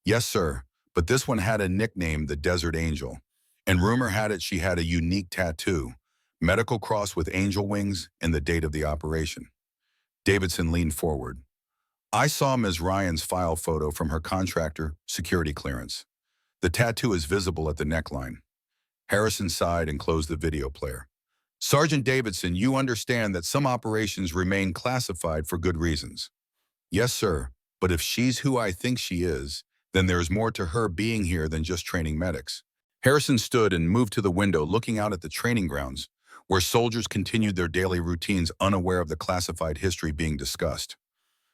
"Yes, sir, but this one had a nickname, the Desert Angel. And rumor had it she had a unique tattoo, medical cross with angel wings, and the date of the operation." Davidson leaned forward. "I saw Ms. Ryan's file photo from her contractor security clearance. The tattoo is visible at the neckline." Harrison sighed and closed the video player. Sergeant Davidson, you understand that some operations remain classified for good reasons. Yes, sir, but if she's who I think she is, then there's more to her being here than just training medics. Harrison stood and moved to the window looking out at the training grounds, where soldiers continued their daily routines unaware of the classified history being discussed.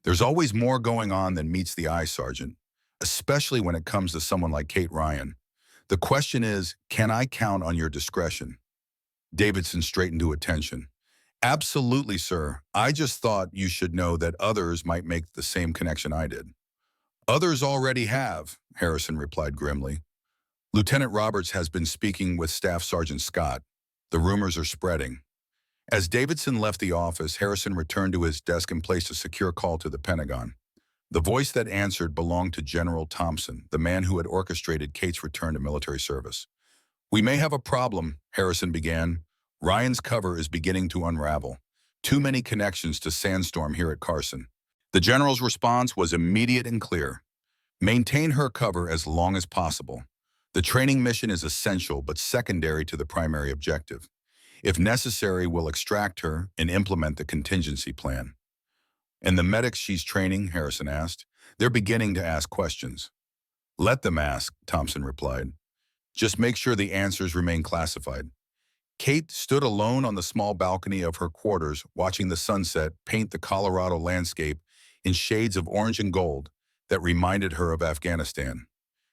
There's always more going on than meets the eye, Sergeant, especially when it comes to someone like Kate Ryan. The question is, can I count on your discretion? Davidson straightened to attention. Absolutely, sir. I just thought you should know that others might make the same connection I did. Others already have, Harrison replied grimly. Lieutenant Roberts has been speaking with Staff Sergeant Scott. The rumors are spreading. As Davidson left the office, Harrison returned to his desk and placed a secure call to the Pentagon. The voice that answered belonged to General Thompson, the man who had orchestrated Kate's return to military service. We may have a problem, Harrison began. Ryan's cover is beginning to unravel. Too many connections to Sandstorm here at Carson. The general's response was immediate and clear. Maintain her cover as long as possible. The training mission is essential but secondary to the primary objective. If necessary, we'll extract her and implement the contingency plan. And the medics she's training, Harrison asked. They're beginning to ask questions. Let them ask, Thompson replied. Just make sure the answers remain classified. Kate stood alone on the small balcony of her quarters, watching the sunset paint the Colorado landscape in shades of orange and gold that reminded her of Afghanistan.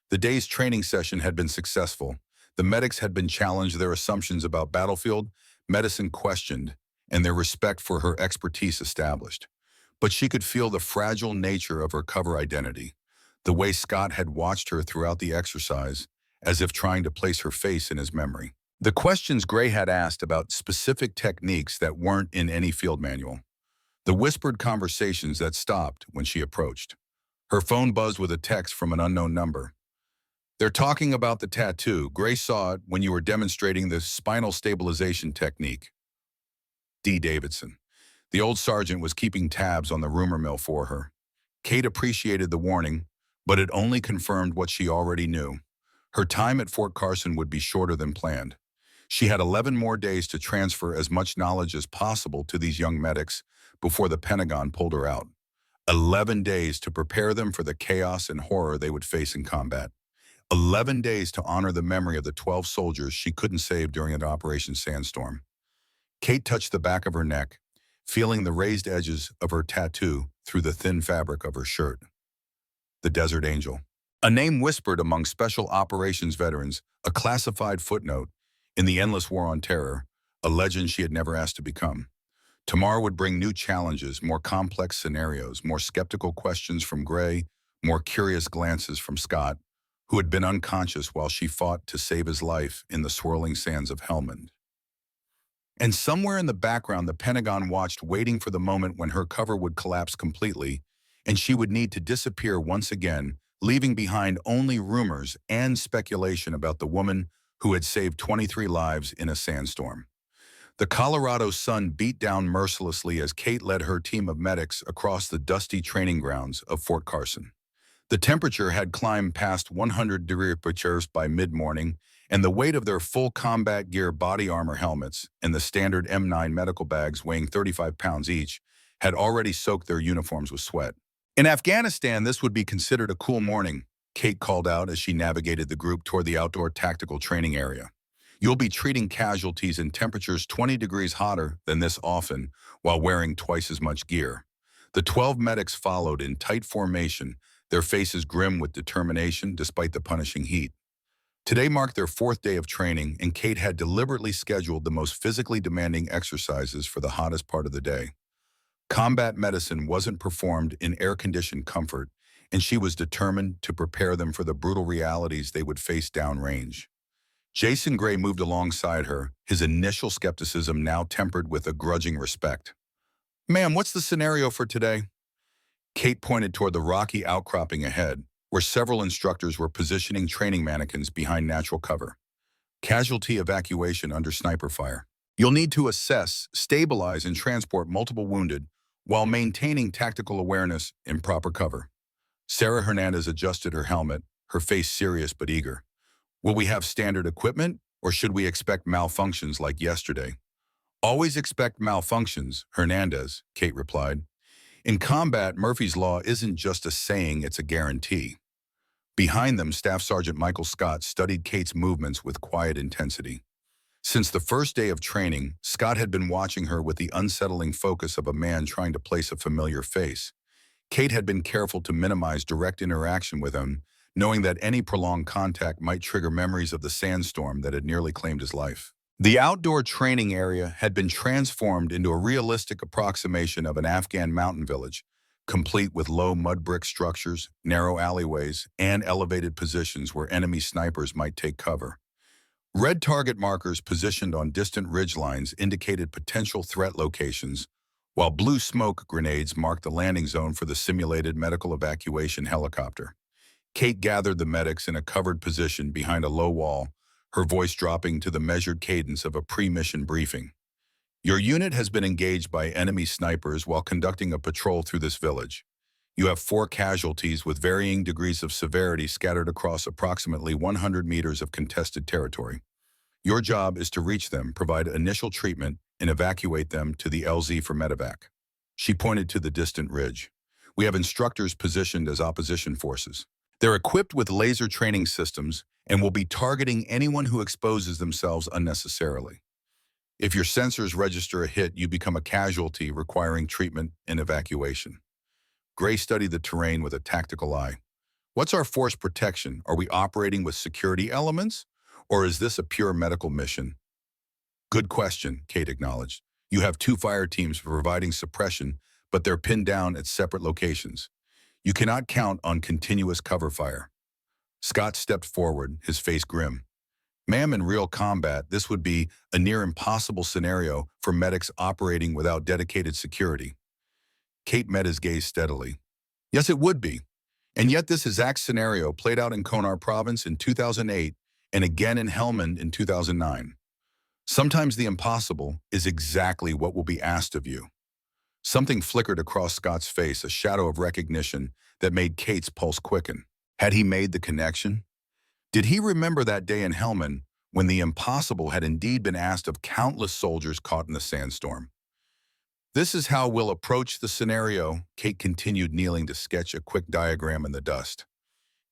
The day's training session had been successful. The medics had been challenged, their assumptions about battlefield medicine questioned, and their respect for her expertise established. But she could feel the fragile nature of her cover identity, the way Scott had watched her throughout the exercise, as if trying to place her face in his memory. The questions Gray had asked about specific techniques that weren't in any field manual. The whispered conversations that stopped when she approached. Her phone buzzed with a text from an unknown number. They're talking about the tattoo. Gray saw it when you were demonstrating the spinal stabilization technique. D. Davidson. The old sergeant was keeping tabs on the rumor mill for her. Kate appreciated the warning, but it only confirmed what she already knew. Her time at Fort Carson would be shorter than planned. She had 11 more days to transfer as much knowledge as possible to these young medics before the Pentagon pulled her out. 11 days to prepare them for the chaos and horror they would face in combat. 11 days to honor the memory of the 12 soldiers she couldn't save during an Operation Sandstorm. Kate touched the back of her neck, feeling the raised edges of her tattoo through the thin fabric of her shirt. The Desert Angel. A name whispered among special operations veterans, a classified footnote in the endless war on terror, a legend she had never asked to become. Tomorrow would bring new challenges, more complex scenarios, more skeptical questions from Gray, more curious glances from Scott, who had been unconscious while she fought to save his life in the swirling sands of Helmand. And somewhere in the background, the Pentagon watched, waiting for the moment when her cover would collapse completely, and she would need to disappear once again, leaving behind only rumors and speculation about the woman who had saved 23 lives in a sandstorm. The Colorado sun beat down mercilessly as Kate led her team of medics across the dusty training grounds of Fort Carson. The temperature had climbed past 100-degree temperatures by mid-morning, and the weight of their full combat gear body armor helmets and the standard M9 medical bags weighing 35 pounds each had already soaked their uniforms with sweat. In Afghanistan, this would be considered a cool morning, Kate called out as she navigated the group toward the outdoor tactical training area. You'll be treating casualties in temperatures 20 degrees hotter than this often while wearing twice as much gear. The 12 medics followed in tight formation, their faces grim with determination despite the punishing heat. Today marked their 4th day of training, and Kate had deliberately scheduled the most physically demanding exercises for the hottest part of the day. Combat medicine wasn't performed in air-conditioned comfort, and she was determined to prepare them for the brutal realities they would face downrange. Jason Gray moved alongside her, his initial skepticism now tempered with a grudging respect. Ma'am, what's the scenario for today? Kate pointed toward the rocky outcropping ahead, where several instructors were positioning training mannequins behind natural cover. Casualty evacuation under sniper fire. You'll need to assess, stabilize, and transport multiple wounded while maintaining tactical awareness in proper cover. Sarah Hernandez adjusted her helmet, her face serious but eager. Will we have standard equipment, Or should we expect malfunctions like yesterday? Always expect malfunctions, Hernandez, Kate replied. In combat, Murphy's Law isn't just a saying, it's a guarantee. Behind them, Staff Sergeant Michael Scott studied Kate's movements with quiet intensity. Since the first day of training, Scott had been watching her with the unsettling focus of a man trying to place a familiar face. Kate had been careful to minimize direct interaction with him, knowing that any prolonged contact might trigger memories of the sandstorm that had nearly claimed his life. The outdoor training area had been transformed into a realistic approximation of an Afghan mountain village, complete with low mud brick structures, narrow alleyways, and elevated positions where enemy snipers might take cover. Red target markers positioned on distant ridgelines indicated potential threat locations, while blue smoke grenades marked the landing zone for the simulated medical evacuation helicopter. Kate gathered the medics in a covered position behind a low wall, her voice dropping to the measured cadence of a pre-mission briefing. Your unit has been engaged by enemy snipers while conducting a patrol through this village. You have 4 casualties with varying degrees of severity scattered across approximately 100 meters of contested territory. Your job is to reach them, provide initial treatment, and evacuate them to the LZ for medevac. She pointed to the distant ridge. We have instructors positioned as opposition forces. They're equipped with laser training systems and will be targeting anyone who exposes themselves unnecessarily. If your sensors register a hit, you become a casualty requiring treatment and evacuation. Gray studied the terrain with a tactical eye. What's our force protection? Are we operating with security elements? Or is this a pure medical mission? Good question, Kate acknowledged. You have 2 fire teams providing suppression, but they're pinned down at separate locations. You cannot count on continuous cover fire. Scott stepped forward, his face grim. Ma'am, in real combat, this would be a near impossible scenario for medics operating without dedicated security. Kate met his gaze steadily. Yes, it would be. And yet this exact scenario played out in Konar province in 2008 and again in Helmand in 2009. Sometimes the impossible is exactly what will be asked of you. Something flickered across Scott's face, a shadow of recognition that made Kate's pulse quicken. Had he made the connection? Did he remember that day in Helmand when the impossible had indeed been asked of countless soldiers caught in the sandstorm? This is how we'll approach the scenario, Kate continued, kneeling to sketch a quick diagram in the dust.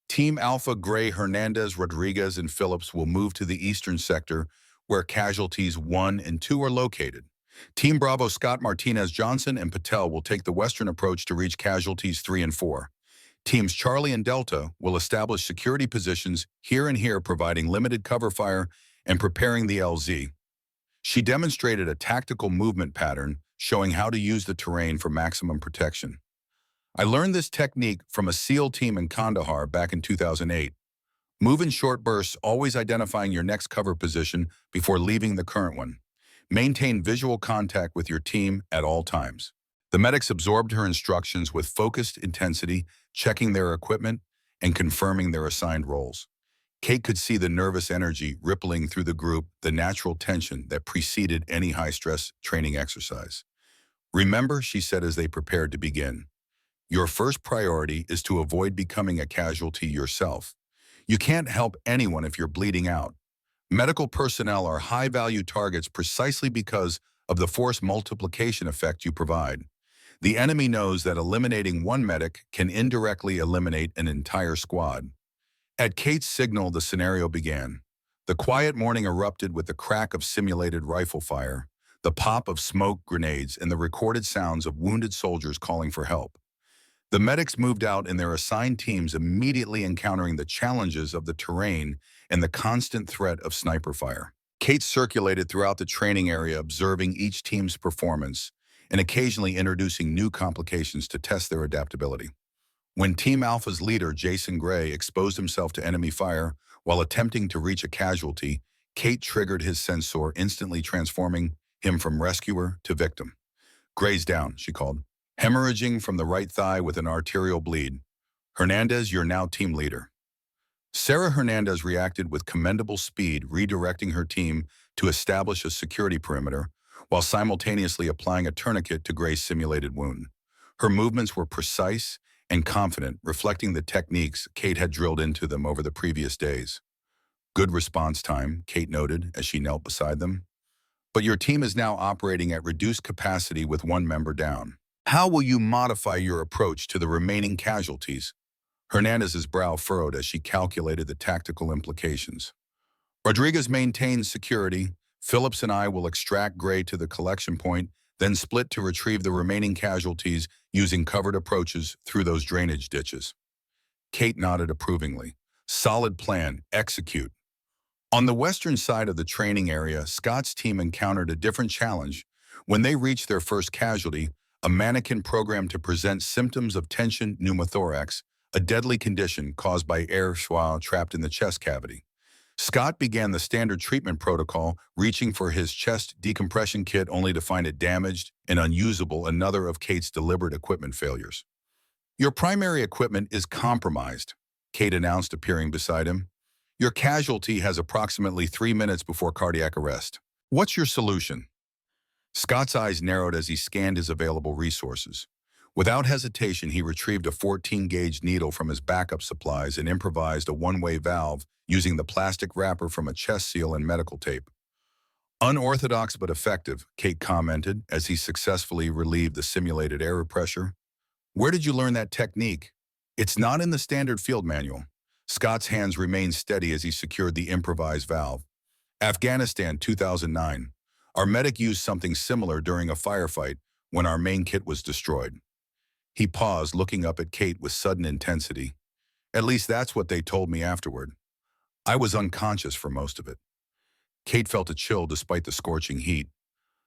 Team Alpha, Gray, Hernandez, Rodriguez, and Phillips will move to the eastern sector where casualties 1 and 2 are located. Team Bravo, Scott, Martinez, Johnson, and Patel will take the western approach to reach casualties 3 and 4. Teams Charlie and Delta will establish security positions here and here, providing limited cover fire and preparing the LZ. She demonstrated a tactical movement pattern showing how to use the terrain for maximum protection. I learned this technique from a SEAL team in Kandahar back in 2008. Move in short bursts, always identifying your next cover position before leaving the current one. Maintain visual contact with your team at all times. The medics absorbed her instructions with focused intensity, checking their equipment and confirming their assigned roles. Kate could see the nervous energy rippling through the group, the natural tension that preceded any high-stress training exercise. Remember, she said as they prepared to begin, your first priority is to avoid becoming a casualty yourself. You can't help anyone if you're bleeding out. Medical personnel are high-value targets precisely because of the force multiplication effect you provide. The enemy knows that eliminating one medic can indirectly eliminate an entire squad. At Kate's signal, the scenario began. The quiet morning erupted with the crack of simulated rifle fire, the pop of smoke grenades, and the recorded sounds of wounded soldiers calling for help. The medics moved out in their assigned teams, immediately encountering the challenges of the terrain and the constant threat of sniper fire. Kate circulated throughout the training area, observing each team's performance and occasionally introducing new complications to test their adaptability. When Team Alpha's leader, Jason Gray, exposed himself to enemy fire while attempting to reach a casualty, Kate triggered his sensor, instantly transforming him from rescuer to victim. Gray's down, she called, hemorrhaging from the right thigh with an arterial bleed. Hernandez, you're now team leader. Sarah Hernandez reacted with commendable speed, redirecting her team to establish a security perimeter while simultaneously applying a tourniquet to Gray's simulated wound. Her movements were precise and confident, reflecting the techniques Kate had drilled into them over the previous days. Good response time, Kate noted as she knelt beside them. But your team is now operating at reduced capacity with one member down. How will you modify your approach to the remaining casualties? Hernandez's brow furrowed as she calculated the tactical implications. Rodriguez maintains security. Phillips and I will extract Gray to the collection point, then split to retrieve the remaining casualties using covered approaches through those drainage ditches. Kate nodded approvingly. Solid plan. Execute. On the western side of the training area, Scott's team encountered a different challenge. When they reached their first casualty, a mannequin programmed to present symptoms of tension pneumothorax, a deadly condition caused by air while trapped in the chest cavity. Scott began the standard treatment protocol, reaching for his chest decompression kit only to find it damaged and unusable, another of Kate's deliberate equipment failures. Your primary equipment is compromised, Kate announced, appearing beside him. Your casualty has approximately 3 minutes before cardiac arrest. What's your solution? Scott's eyes narrowed as he scanned his available resources. Without hesitation, he retrieved a 14-gauge needle from his backup supplies and improvised a one-way valve using the plastic wrapper from a chest seal and medical tape. Unorthodox but effective, Kate commented as he successfully relieved the simulated air pressure. Where did you learn that technique? It's not in the standard field manual. Scott's hands remained steady as he secured the improvised valve. Afghanistan, 2009. Our medic used something similar during a firefight when our main kit was destroyed. He paused, looking up at Kate with sudden intensity. At least that's what they told me afterward. I was unconscious for most of it. Kate felt a chill despite the scorching heat.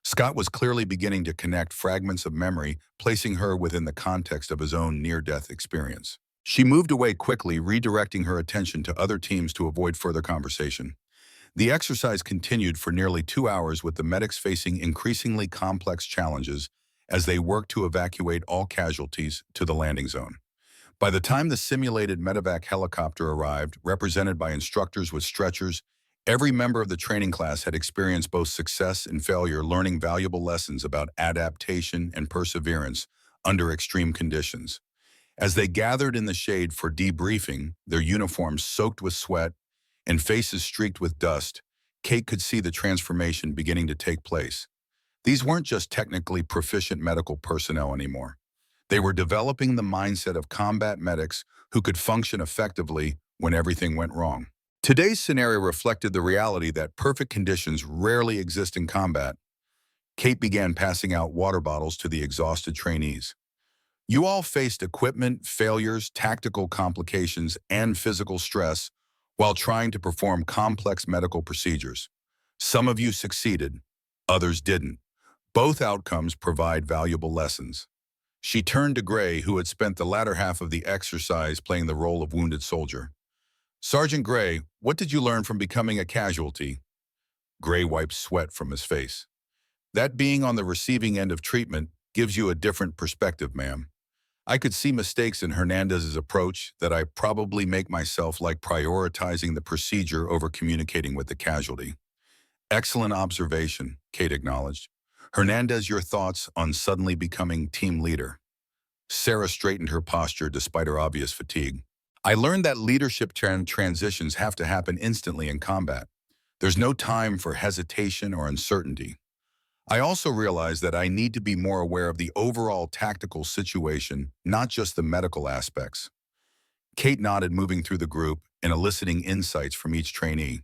Scott was clearly beginning to connect fragments of memory, placing her within the context of his own near-death experience. She moved away quickly, redirecting her attention to other teams to avoid further conversation. The exercise continued for nearly 2 hours, with the medics facing increasingly complex challenges as they worked to evacuate all casualties to the landing zone. By the time the simulated medevac helicopter arrived, represented by instructors with stretchers, every member of the training class had experienced both success and failure, learning valuable lessons about adaptation and perseverance under extreme conditions. As they gathered in the shade for debriefing, their uniforms soaked with sweat and faces streaked with dust, Kate could see the transformation beginning to take place. These weren't just technically proficient medical personnel anymore. They were developing the mindset of combat medics who could function effectively when everything went wrong. Today's scenario reflected the reality that perfect conditions rarely exist in combat. Kate began passing out water bottles to the exhausted trainees. You all faced equipment failures, tactical complications, and physical stress while trying to perform complex medical procedures. Some of you succeeded, others didn't. Both outcomes provide valuable lessons. She turned to Gray, who had spent the latter half of the exercise playing the role of wounded soldier. Sergeant Gray, what did you learn from becoming a casualty? Gray wiped sweat from his face. That being on the receiving end of treatment gives you a different perspective, ma'am. I could see mistakes in Hernandez's approach that I probably make myself, like prioritizing the procedure over communicating with the casualty. Excellent observation, Kate acknowledged. Hernandez, your thoughts on suddenly becoming team leader? Sarah straightened her posture despite her obvious fatigue. I learned that leadership transitions have to happen instantly in combat. There's no time for hesitation or uncertainty. I also realized that I need to be more aware of the overall tactical situation, not just the medical aspects. Kate nodded, moving through the group and eliciting insights from each trainee.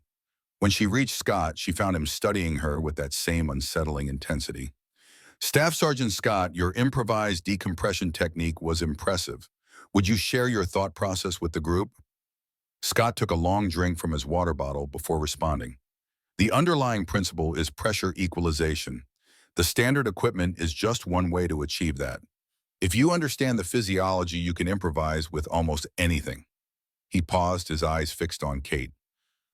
When she reached Scott, she found him studying her with that same unsettling intensity. Staff Sergeant Scott, your improvised decompression technique was impressive. Would you share your thought process with the group? Scott took a long drink from his water bottle before responding. The underlying principle is pressure equalization. The standard equipment is just one way to achieve that. If you understand the physiology, you can improvise with almost anything. He paused, his eyes fixed on Kate.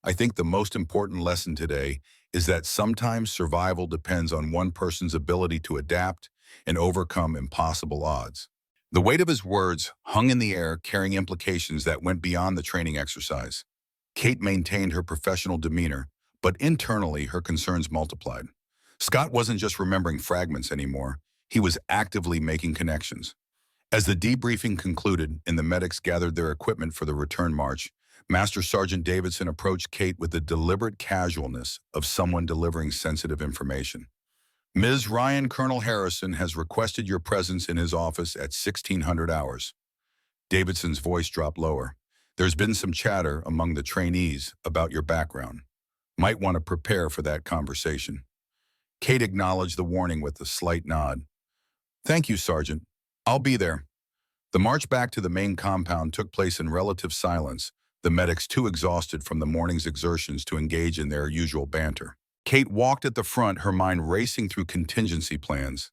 I think the most important lesson today is that sometimes survival depends on one person's ability to adapt and overcome impossible odds. The weight of his words hung in the air, carrying implications that went beyond the training exercise. Kate maintained her professional demeanor, but internally her concerns multiplied. Scott wasn't just remembering fragments anymore, he was actively making connections. As the debriefing concluded and the medics gathered their equipment for the return march, Master Sergeant Davidson approached Kate with the deliberate casualness of someone delivering sensitive information. Ms. Ryan, Colonel Harrison has requested your presence in his office at 1600 hours. Davidson's voice dropped lower. There's been some chatter among the trainees about your background. Might want to prepare for that conversation. Kate acknowledged the warning with a slight nod. Thank you, Sergeant. I'll be there. The march back to the main compound took place in relative silence, the medics too exhausted from the morning's exertions to engage in their usual banter. Kate walked at the front, her mind racing through contingency plans.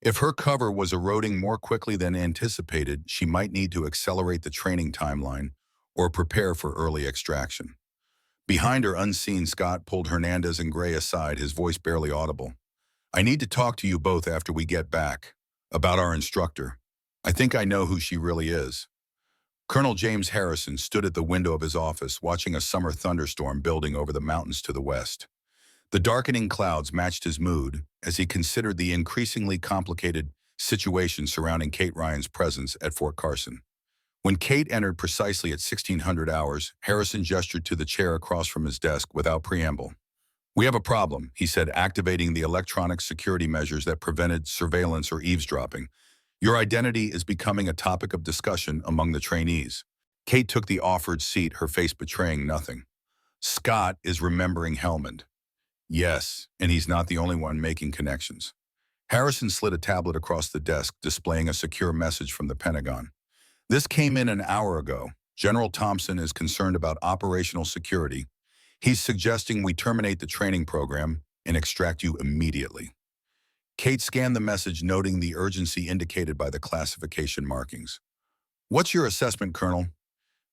If her cover was eroding more quickly than anticipated, she might need to accelerate the training timeline or prepare for early extraction. Behind her, unseen, Scott pulled Hernandez and Gray aside, his voice barely audible. I need to talk to you both after we get back. About our instructor. I think I know who she really is. Colonel James Harrison stood at the window of his office, watching a summer thunderstorm building over the mountains to the west. The darkening clouds matched his mood as he considered the increasingly complicated situation surrounding Kate Ryan's presence at Fort Carson. When Kate entered precisely at 1600 hours, Harrison gestured to the chair across from his desk without preamble. We have a problem, he said, activating the electronic security measures that prevented surveillance or eavesdropping. Your identity is becoming a topic of discussion among the trainees. Kate took the offered seat, her face betraying nothing. Scott is remembering Helmand. Yes, and he's not the only one making connections. Harrison slid a tablet across the desk, displaying a secure message from the Pentagon. This came in an hour ago. General Thompson is concerned about operational security. He's suggesting we terminate the training program and extract you immediately. Kate scanned the message, noting the urgency indicated by the classification markings. What's your assessment, Colonel?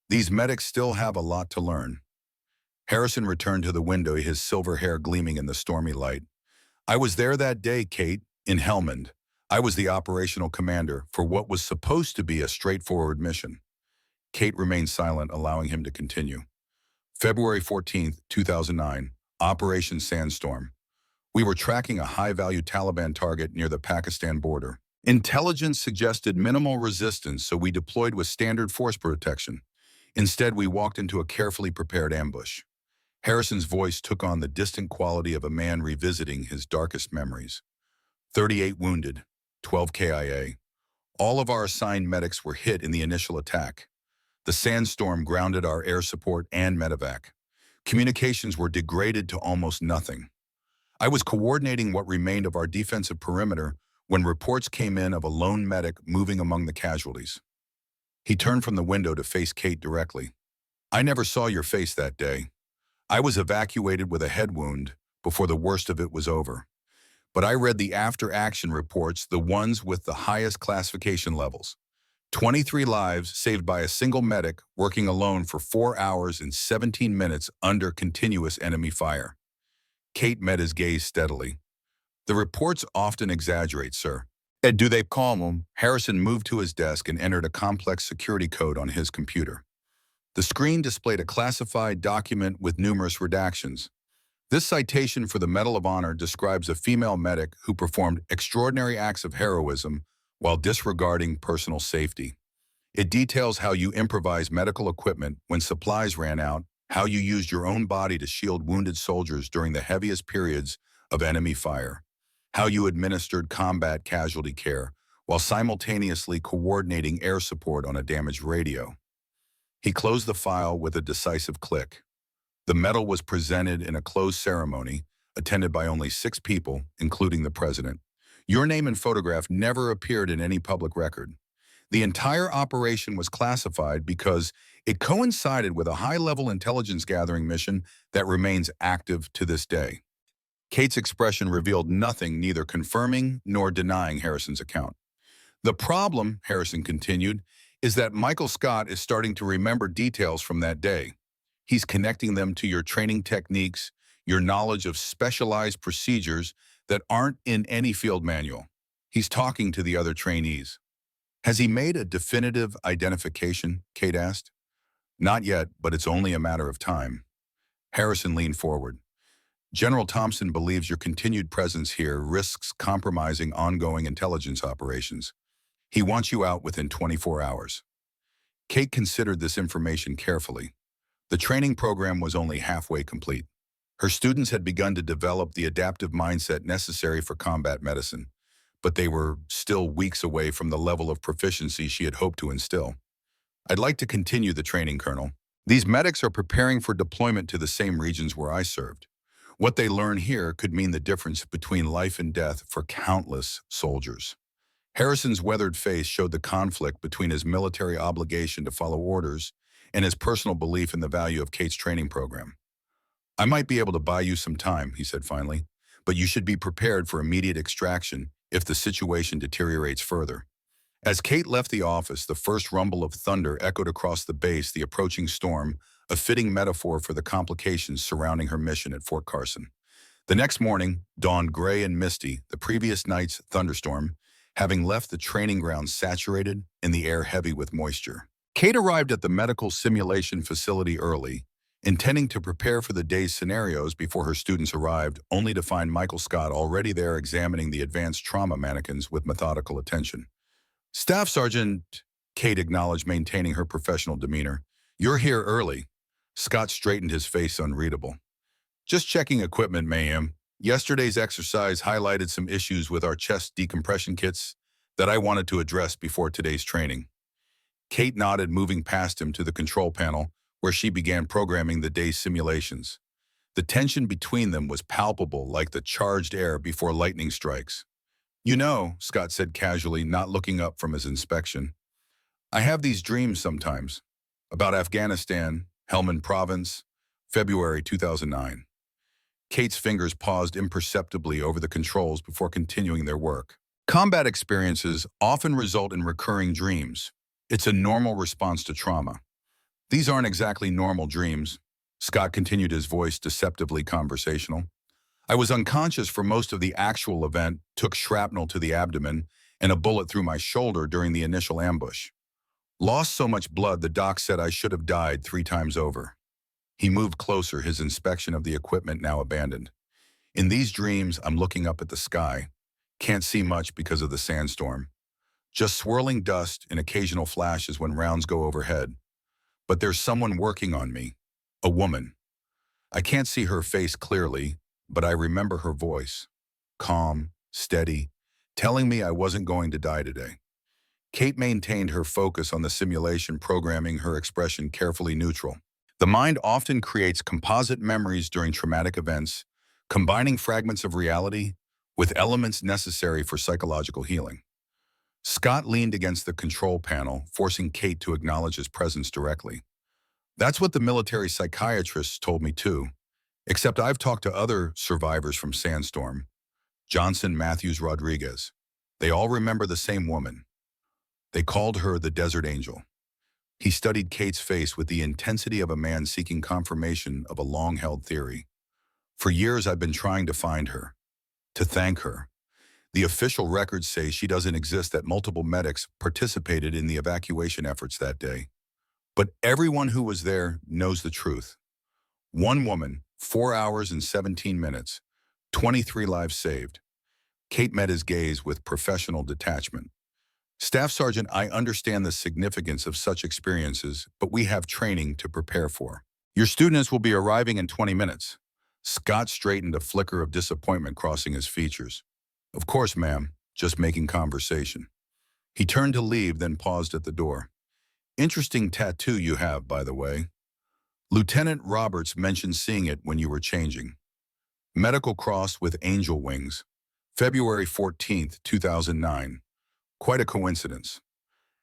These medics still have a lot to learn. Harrison returned to the window, his silver hair gleaming in the stormy light. I was there that day, Kate, in Helmand. I was the operational commander for what was supposed to be a straightforward mission. Kate remained silent, allowing him to continue. February 14th, 2009, Operation Sandstorm. We were tracking a high-value Taliban target near the Pakistan border. Intelligence suggested minimal resistance, so we deployed with standard force protection. Instead, we walked into a carefully prepared ambush. Harrison's voice took on the distant quality of a man revisiting his darkest memories. 38 wounded, 12 KIA. All of our assigned medics were hit in the initial attack. The sandstorm grounded our air support and medevac. Communications were degraded to almost nothing. I was coordinating what remained of our defensive perimeter when reports came in of a lone medic moving among the casualties. He turned from the window to face Kate directly. I never saw your face that day. I was evacuated with a head wound before the worst of it was over. But I read the after-action reports, the ones with the highest classification levels. 23 lives saved by a single medic working alone for 4 hours and 17 minutes under continuous enemy fire. Kate met his gaze steadily. The reports often exaggerate, sir. Do they call him? Harrison moved to his desk and entered a complex security code on his computer. The screen displayed a classified document with numerous redactions. This citation for the Medal of Honor describes a female medic who performed extraordinary acts of heroism while disregarding personal safety. It details how you improvised medical equipment when supplies ran out, how you used your own body to shield wounded soldiers during the heaviest periods of enemy fire, how you administered combat casualty care while simultaneously coordinating air support on a damaged radio. He closed the file with a decisive click. The medal was presented in a closed ceremony, attended by only 6 people, including the president. Your name and photograph never appeared in any public record. The entire operation was classified because it coincided with a high-level intelligence gathering mission that remains active to this day. Kate's expression revealed nothing, neither confirming nor denying Harrison's account. The problem, Harrison continued, is that Michael Scott is starting to remember details from that day. He's connecting them to your training techniques, your knowledge of specialized procedures that aren't in any field manual. He's talking to the other trainees. Has he made a definitive identification? Kate asked. Not yet, but it's only a matter of time. Harrison leaned forward. General Thompson believes your continued presence here risks compromising ongoing intelligence operations. He wants you out within 24 hours. Kate considered this information carefully. The training program was only halfway complete. Her students had begun to develop the adaptive mindset necessary for combat medicine, but they were still weeks away from the level of proficiency she had hoped to instill. I'd like to continue the training, Colonel. These medics are preparing for deployment to the same regions where I served. What they learn here could mean the difference between life and death for countless soldiers. Harrison's weathered face showed the conflict between his military obligation to follow orders and his personal belief in the value of Kate's training program. I might be able to buy you some time, he said finally, but you should be prepared for immediate extraction if the situation deteriorates further. As Kate left the office, the first rumble of thunder echoed across the base, the approaching storm, a fitting metaphor for the complications surrounding her mission at Fort Carson. The next morning dawned gray and misty, the previous night's thunderstorm having left the training ground saturated and the air heavy with moisture. Kate arrived at the medical simulation facility early, intending to prepare for the day's scenarios before her students arrived, only to find Michael Scott already there examining the advanced trauma mannequins with methodical attention. Staff Sergeant, Kate acknowledged, maintaining her professional demeanor. You're here early. Scott straightened his face unreadable. Just checking equipment, ma'am. Yesterday's exercise highlighted some issues with our chest decompression kits that I wanted to address before today's training. Kate nodded, moving past him to the control panel, where she began programming the day's simulations. The tension between them was palpable, like the charged air before lightning strikes. You know, Scott said casually, not looking up from his inspection, I have these dreams sometimes. About Afghanistan, Helmand Province, February 2009. Kate's fingers paused imperceptibly over the controls before continuing their work. Combat experiences often result in recurring dreams. It's a normal response to trauma. These aren't exactly normal dreams. Scott continued, his voice deceptively conversational. I was unconscious for most of the actual event, took shrapnel to the abdomen and a bullet through my shoulder during the initial ambush. Lost so much blood, the doc said I should have died 3 times over. He moved closer, his inspection of the equipment now abandoned. In these dreams, I'm looking up at the sky. Can't see much because of the sandstorm. Just swirling dust and occasional flashes when rounds go overhead. But there's someone working on me. A woman. I can't see her face clearly, but I remember her voice. Calm, steady, telling me I wasn't going to die today. Kate maintained her focus on the simulation, programming her expression carefully neutral. The mind often creates composite memories during traumatic events, combining fragments of reality with elements necessary for psychological healing. Scott leaned against the control panel, forcing Kate to acknowledge his presence directly. That's what the military psychiatrists told me too, except I've talked to other survivors from Sandstorm, Johnson, Matthews, Rodriguez. They all remember the same woman. They called her the Desert Angel. He studied Kate's face with the intensity of a man seeking confirmation of a long-held theory. For years, I've been trying to find her, to thank her. The official records say she doesn't exist, that multiple medics participated in the evacuation efforts that day. But everyone who was there knows the truth. One woman, 4 hours and 17 minutes, 23 lives saved. Kate met his gaze with professional detachment. Staff Sergeant, I understand the significance of such experiences, but we have training to prepare for. Your students will be arriving in 20 minutes. Scott straightened, a flicker of disappointment crossing his features. Of course, ma'am, just making conversation. He turned to leave, then paused at the door. Interesting tattoo you have, by the way. Lieutenant Roberts mentioned seeing it when you were changing. Medical cross with angel wings. February 14th, 2009. Quite a coincidence.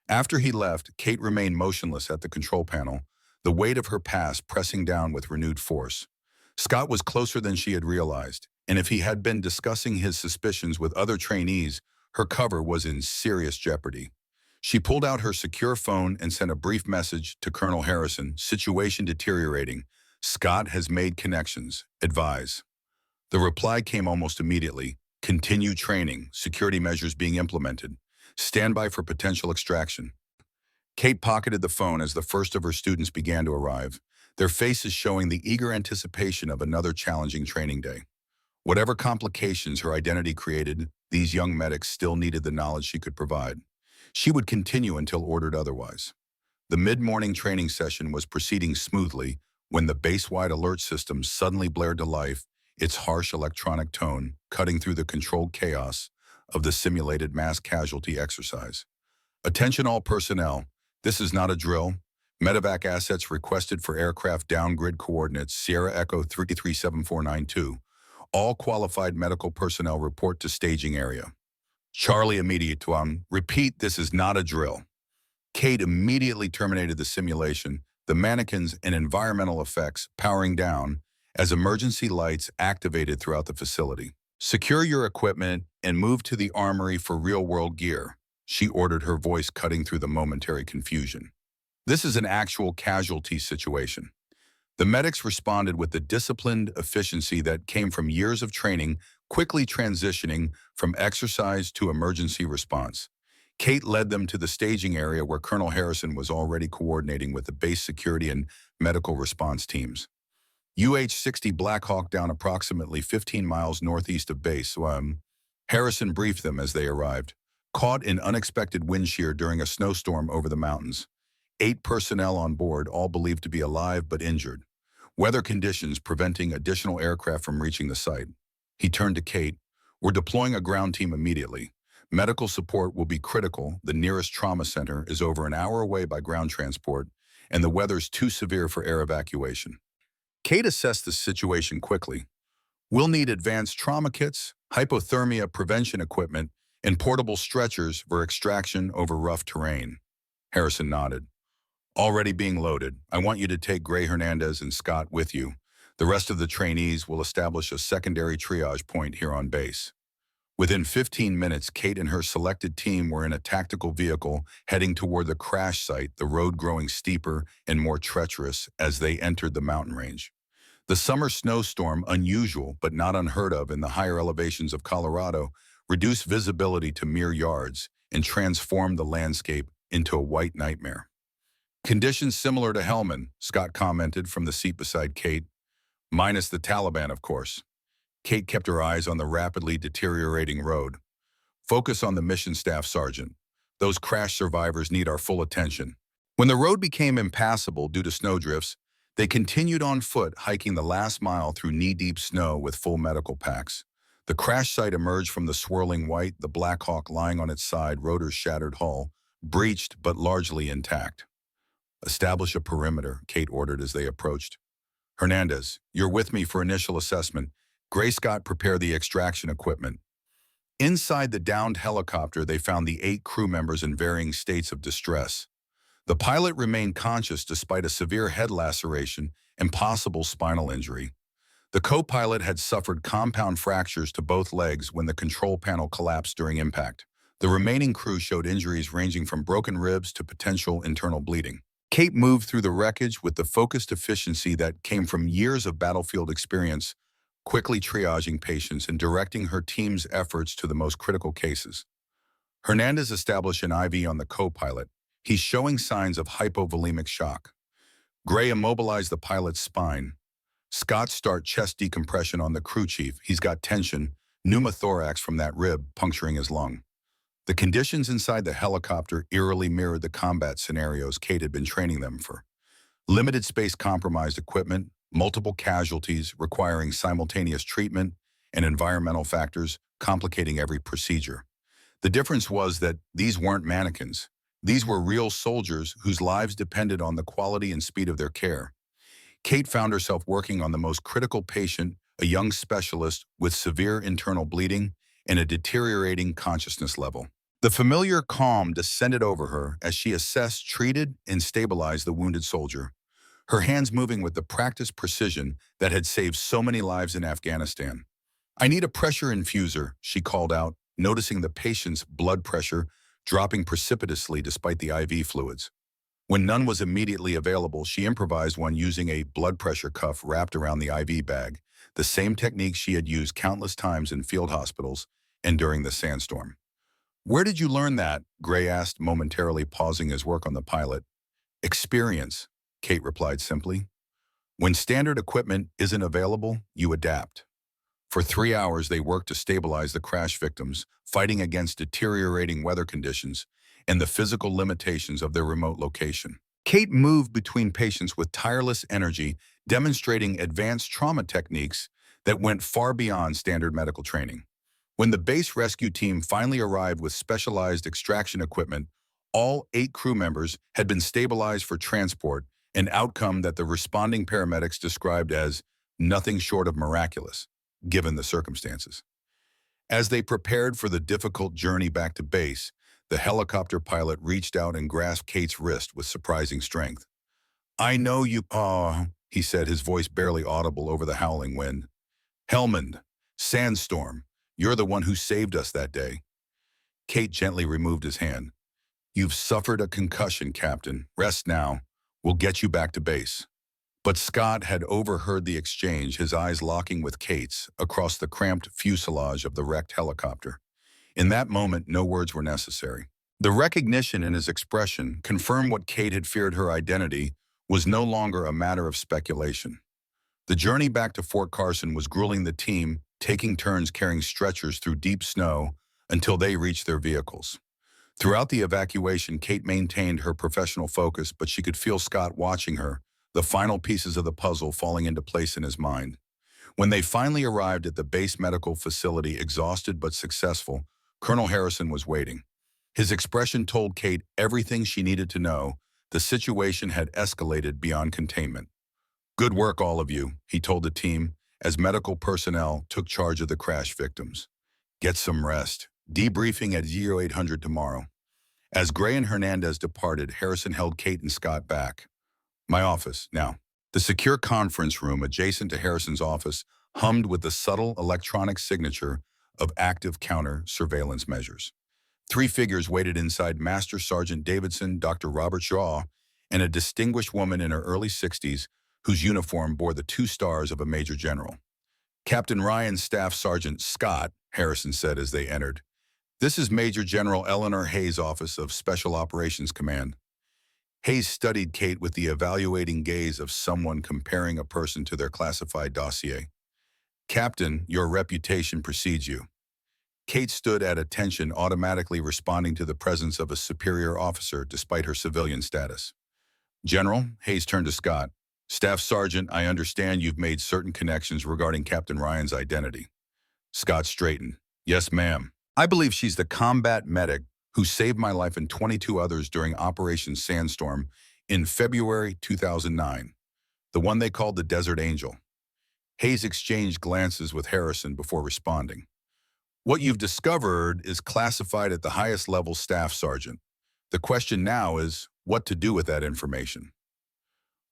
After he left, Kate remained motionless at the control panel, the weight of her past pressing down with renewed force. Scott was closer than she had realized, and if he had been discussing his suspicions with other trainees, her cover was in serious jeopardy. She pulled out her secure phone and sent a brief message to Colonel Harrison, situation deteriorating. Scott has made connections. Advise. The reply came almost immediately. Continue training, security measures being implemented. Stand by for potential extraction. Kate pocketed the phone as the first of her students began to arrive, their faces showing the eager anticipation of another challenging training day. Whatever complications her identity created, these young medics still needed the knowledge she could provide. She would continue until ordered otherwise. The mid-morning training session was proceeding smoothly, when the base-wide alert system suddenly blared to life, its harsh electronic tone cutting through the controlled chaos of the simulated mass casualty exercise. Attention all personnel, this is not a drill. Medevac assets requested for aircraft down-grid coordinates Sierra Echo 337492. All qualified medical personnel report to staging area. Charlie immediate one. Repeat, this is not a drill. Kate immediately terminated the simulation, the mannequins and environmental effects powering down as emergency lights activated throughout the facility. Secure your equipment and move to the armory for real-world gear, she ordered, her voice cutting through the momentary confusion. This is an actual casualty situation. The medics responded with the disciplined efficiency that came from years of training, quickly transitioning from exercise to emergency response. Kate led them to the staging area where Colonel Harrison was already coordinating with the base security and medical response teams. UH-60 Black Hawk down approximately 15 miles northeast of base. Harrison briefed them as they arrived. Caught in unexpected wind shear during a snowstorm over the mountains. 8 personnel on board, all believed to be alive but injured. Weather conditions preventing additional aircraft from reaching the site. He turned to Kate. We're deploying a ground team immediately. Medical support will be critical. The nearest trauma center is over an hour away by ground transport, and the weather's too severe for air evacuation. Kate assessed the situation quickly. We'll need advanced trauma kits, hypothermia prevention equipment, and portable stretchers for extraction over rough terrain. Harrison nodded. Already being loaded. I want you to take Gray Hernandez and Scott with you. The rest of the trainees will establish a secondary triage point here on base. Within 15 minutes, Kate and her selected team were in a tactical vehicle heading toward the crash site, the road growing steeper and more treacherous as they entered the mountain range. The summer snowstorm, unusual but not unheard of in the higher elevations of Colorado, reduced visibility to mere yards and transformed the landscape into a white nightmare. Conditions similar to Hellman, Scott commented from the seat beside Kate. Minus the Taliban, of course. Kate kept her eyes on the rapidly deteriorating road. Focus on the mission staff, Sergeant. Those crash survivors need our full attention. When the road became impassable due to snowdrifts, they continued on foot, hiking the last mile through knee-deep snow with full medical packs. The crash site emerged from the swirling white, the Black Hawk lying on its side, rotor's shattered hull, breached but largely intact. Establish a perimeter, Kate ordered as they approached. Hernandez, you're with me for initial assessment. Gray Scott, prepare the extraction equipment. Inside the downed helicopter, they found the 8 crew members in varying states of distress. The pilot remained conscious despite a severe head laceration and possible spinal injury. The co-pilot had suffered compound fractures to both legs when the control panel collapsed during impact. The remaining crew showed injuries ranging from broken ribs to potential internal bleeding. Kate moved through the wreckage with the focused efficiency that came from years of battlefield experience, quickly triaging patients and directing her team's efforts to the most critical cases. Hernandez established an IV on the co-pilot. He's showing signs of hypovolemic shock. Gray immobilized the pilot's spine. Scott start chest decompression on the crew chief. He's got tension, pneumothorax from that rib puncturing his lung. The conditions inside the helicopter eerily mirrored the combat scenarios Kate had been training them for. Limited space compromised equipment, multiple casualties requiring simultaneous treatment, and environmental factors complicating every procedure. The difference was that these weren't mannequins. These were real soldiers whose lives depended on the quality and speed of their care. Kate found herself working on the most critical patient, a young specialist with severe internal bleeding and a deteriorating consciousness level. The familiar calm descended over her as she assessed, treated, and stabilized the wounded soldier, her hands moving with the practiced precision that had saved so many lives in Afghanistan. I need a pressure infuser, she called out, noticing the patient's blood pressure dropping precipitously despite the IV fluids. When none was immediately available, she improvised one using a blood pressure cuff wrapped around the IV bag, the same technique she had used countless times in field hospitals and during the sandstorm. Where did you learn that? Gray asked, momentarily pausing his work on the pilot. Experience, Kate replied simply. When standard equipment isn't available, you adapt. For 3 hours, they worked to stabilize the crash victims, fighting against deteriorating weather conditions and the physical limitations of their remote location. Kate moved between patients with tireless energy, demonstrating advanced trauma techniques that went far beyond standard medical training. When the base rescue team finally arrived with specialized extraction equipment, all 8 crew members had been stabilized for transport, an outcome that the responding paramedics described as nothing short of miraculous, given the circumstances. As they prepared for the difficult journey back to base, the helicopter pilot reached out and grasped Kate's wrist with surprising strength. "I know you, he said, his voice barely audible over the howling wind. "Helmand, Sandstorm, you're the one who saved us that day." Kate gently removed his hand. "You've suffered a concussion, Captain. Rest now. We'll get you back to base." But Scott had overheard the exchange, his eyes locking with Kate's across the cramped fuselage of the wrecked helicopter. In that moment, no words were necessary. The recognition in his expression confirmed what Kate had feared. Her identity was no longer a matter of speculation. The journey back to Fort Carson was grueling, the team taking turns carrying stretchers through deep snow until they reached their vehicles. Throughout the evacuation, Kate maintained her professional focus, but she could feel Scott watching her, the final pieces of the puzzle falling into place in his mind. When they finally arrived at the base medical facility, exhausted but successful, Colonel Harrison was waiting. His expression told Kate everything she needed to know. The situation had escalated beyond containment. "Good work, all of you," he told the team as medical personnel took charge of the crash victims. "Get some rest. Debriefing at 0800 tomorrow." As Gray and Hernandez departed, Harrison held Kate and Scott back. "My office, now." The secure conference room adjacent to Harrison's office hummed with the subtle electronic signature of active counter-surveillance measures. 3 figures waited inside: Master Sergeant Davidson, Dr. Robert Shaw, and a distinguished woman in her early 60s whose uniform bore the 2 stars of a major general. "Captain Ryan, Staff Sergeant Scott," Harrison said as they entered. "This is Major General Eleanor Hayes' Office of Special Operations Command." Hayes studied Kate with the evaluating gaze of someone comparing a person to their classified dossier. "Captain, your reputation precedes you." Kate stood at attention, automatically responding to the presence of a superior officer despite her civilian status. "General," Hayes turned to Scott. "Staff Sergeant, I understand you've made certain connections regarding Captain Ryan's identity." Scott straightened. "Yes, ma'am. I believe she's the combat medic who saved my life and 22 others during Operation Sandstorm in February 2009, the one they called the Desert Angel." Hayes exchanged glances with Harrison before responding. "What you've discovered is classified at the highest level, Staff Sergeant. The question now is what to do with that information."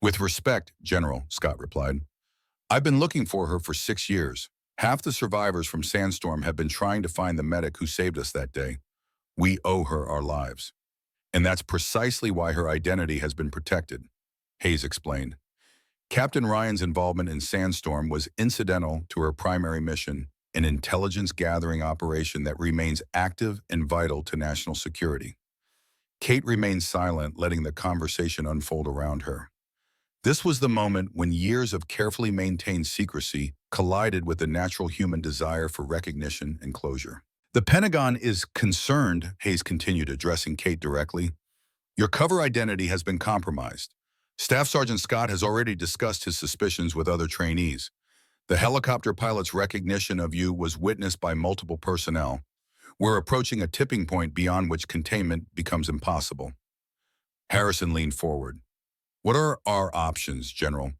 "With respect, General," Scott replied, "I've been looking for her for 6 years. Half the survivors from Sandstorm have been trying to find the medic who saved us that day. We owe her our lives. And that's precisely why her identity has been protected," Hayes explained. "Captain Ryan's involvement in Sandstorm was incidental to her primary mission, an intelligence-gathering operation that remains active and vital to national security." Kate remained silent, letting the conversation unfold around her. This was the moment when years of carefully maintained secrecy collided with the natural human desire for recognition and closure. "The Pentagon is concerned," Hayes continued, addressing Kate directly. "Your cover identity has been compromised. Staff Sergeant Scott has already discussed his suspicions with other trainees. The helicopter pilot's recognition of you was witnessed by multiple personnel. We're approaching a tipping point beyond which containment becomes impossible." Harrison leaned forward. "What are our options, General?"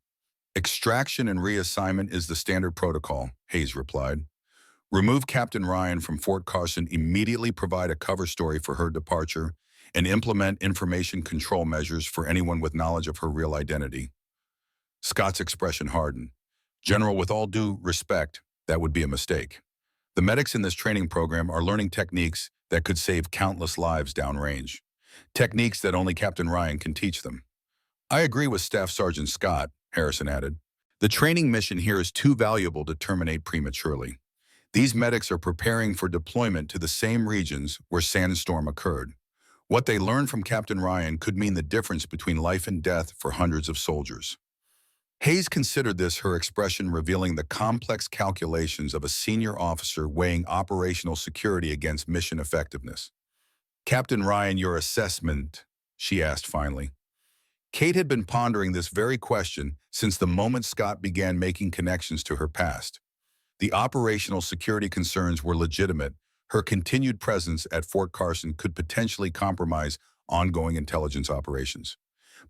"Extraction and reassignment is the standard protocol," Hayes replied. "Remove Captain Ryan from Fort Carson, immediately provide a cover story for her departure, and implement information control measures for anyone with knowledge of her real identity." Scott's expression hardened. "General, with all due respect, that would be a mistake. The medics in this training program are learning techniques that could save countless lives downrange. Techniques that only Captain Ryan can teach them." "I agree with Staff Sergeant Scott," Harrison added. "The training mission here is too valuable to terminate prematurely. These medics are preparing for deployment to the same regions where Sandstorm occurred. What they learned from Captain Ryan could mean the difference between life and death for hundreds of soldiers." Hayes considered this, her expression revealing the complex calculations of a senior officer weighing operational security against mission effectiveness. "Captain Ryan, your assessment," she asked finally. Kate had been pondering this very question since the moment Scott began making connections to her past. The operational security concerns were legitimate. Her continued presence at Fort Carson could potentially compromise ongoing intelligence operations.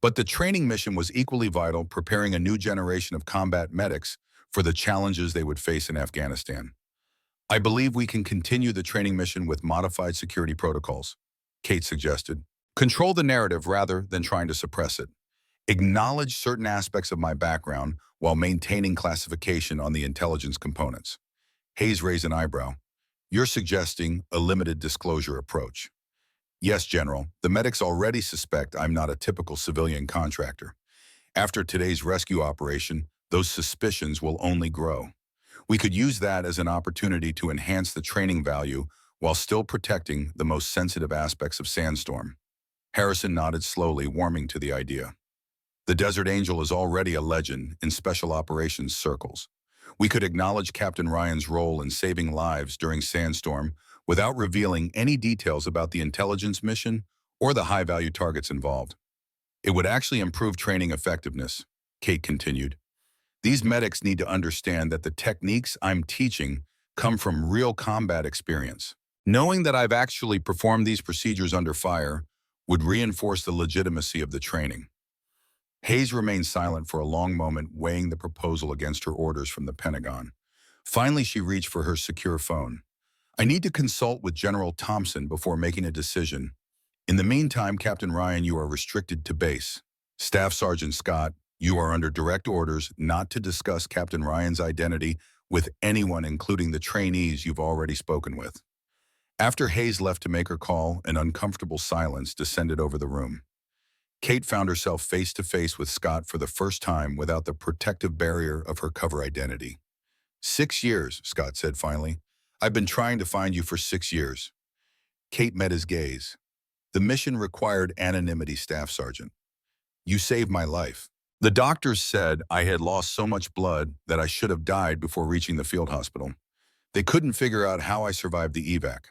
But the training mission was equally vital, preparing a new generation of combat medics for the challenges they would face in Afghanistan. I believe we can continue the training mission with modified security protocols, Kate suggested. Control the narrative rather than trying to suppress it. Acknowledge certain aspects of my background while maintaining classification on the intelligence components. Hayes raised an eyebrow. You're suggesting a limited disclosure approach. Yes, General. The medics already suspect I'm not a typical civilian contractor. After today's rescue operation, those suspicions will only grow. We could use that as an opportunity to enhance the training value while still protecting the most sensitive aspects of Sandstorm. Harrison nodded slowly, warming to the idea. The Desert Angel is already a legend in special operations circles. We could acknowledge Captain Ryan's role in saving lives during Sandstorm without revealing any details about the intelligence mission or the high-value targets involved. It would actually improve training effectiveness, Kate continued. These medics need to understand that the techniques I'm teaching come from real combat experience. Knowing that I've actually performed these procedures under fire would reinforce the legitimacy of the training. Hayes remained silent for a long moment, weighing the proposal against her orders from the Pentagon. Finally, she reached for her secure phone. I need to consult with General Thompson before making a decision. In the meantime, Captain Ryan, you are restricted to base. Staff Sergeant Scott, you are under direct orders not to discuss Captain Ryan's identity with anyone, including the trainees you've already spoken with. After Hayes left to make her call, an uncomfortable silence descended over the room. Kate found herself face to face with Scott for the first time without the protective barrier of her cover identity. 6 years, Scott said finally. I've been trying to find you for 6 years. Kate met his gaze. The mission required anonymity, Staff Sergeant. You saved my life. The doctors said I had lost so much blood that I should have died before reaching the field hospital. They couldn't figure out how I survived the evac.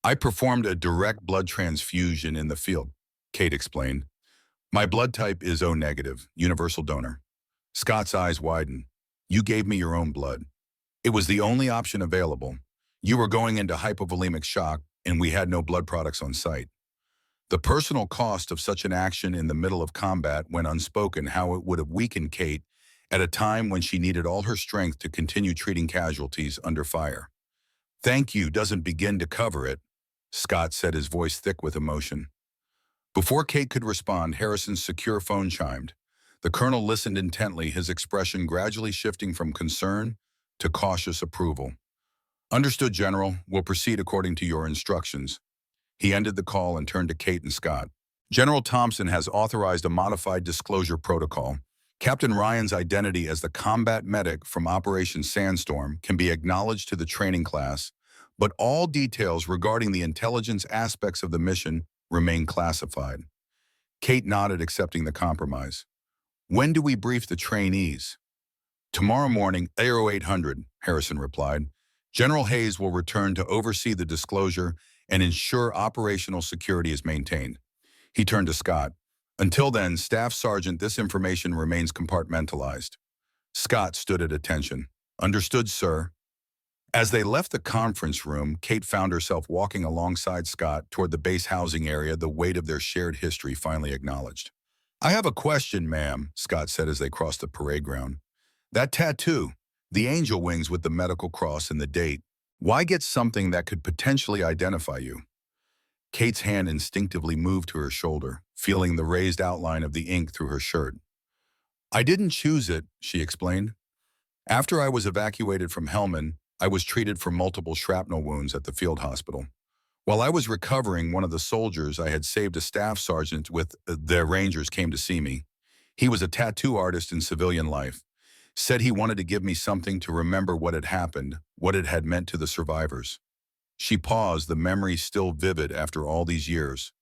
I performed a direct blood transfusion in the field, Kate explained. My blood type is O negative, universal donor. Scott's eyes widened. You gave me your own blood. It was the only option available. You were going into hypovolemic shock, and we had no blood products on site. The personal cost of such an action in the middle of combat went unspoken, how it would have weakened Kate at a time when she needed all her strength to continue treating casualties under fire. Thank you doesn't begin to cover it, Scott said, his voice thick with emotion. Before Kate could respond, Harrison's secure phone chimed. The colonel listened intently, his expression gradually shifting from concern to cautious approval. Understood, General. We'll proceed according to your instructions. He ended the call and turned to Kate and Scott. General Thompson has authorized a modified disclosure protocol. Captain Ryan's identity as the combat medic from Operation Sandstorm can be acknowledged to the training class, but all details regarding the intelligence aspects of the mission remain classified. Kate nodded, accepting the compromise. When do we brief the trainees? Tomorrow morning, 0800, Harrison replied. General Hayes will return to oversee the disclosure and ensure operational security is maintained. He turned to Scott. Until then, Staff Sergeant, this information remains compartmentalized. Scott stood at attention. Understood, sir. As they left the conference room, Kate found herself walking alongside Scott toward the base housing area, the weight of their shared history finally acknowledged. I have a question, ma'am, Scott said as they crossed the parade ground. That tattoo, the angel wings with the medical cross and the date, why get something that could potentially identify you? Kate's hand instinctively moved to her shoulder, feeling the raised outline of the ink through her shirt. I didn't choose it, she explained. After I was evacuated from Helmand, I was treated for multiple shrapnel wounds at the field hospital. While I was recovering, one of the soldiers I had saved, a staff sergeant with the Rangers, came to see me. He was a tattoo artist in civilian life. Said he wanted to give me something to remember what had happened, what it had meant to the survivors. She paused, the memory still vivid after all these years.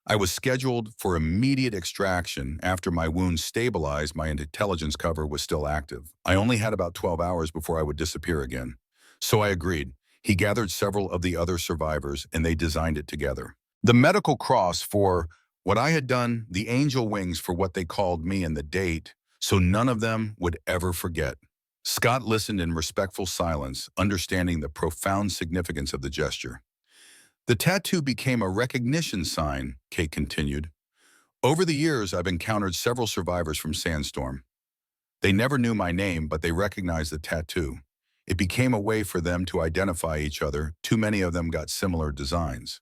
I was scheduled for immediate extraction after my wounds stabilized. My intelligence cover was still active. I only had about 12 hours before I would disappear again. So I agreed. He gathered several of the other survivors and they designed it together. The medical cross for What I had done, the angel wings for what they called me and the date, so none of them would ever forget. Scott listened in respectful silence, understanding the profound significance of the gesture. The tattoo became a recognition sign, Kate continued. Over the years, I've encountered several survivors from Sandstorm. They never knew my name, but they recognized the tattoo. It became a way for them to identify each other. Too many of them got similar designs.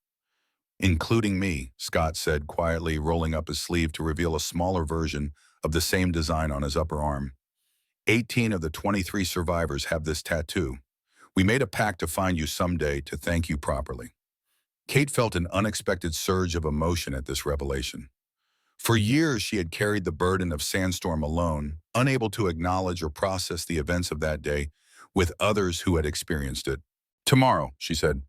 Including me, Scott said, quietly rolling up his sleeve to reveal a smaller version of the same design on his upper arm. 18 of the 23 survivors have this tattoo. We made a pact to find you someday to thank you properly. Kate felt an unexpected surge of emotion at this revelation. For years, she had carried the burden of Sandstorm alone, unable to acknowledge or process the events of that day with others who had experienced it. Tomorrow, she said,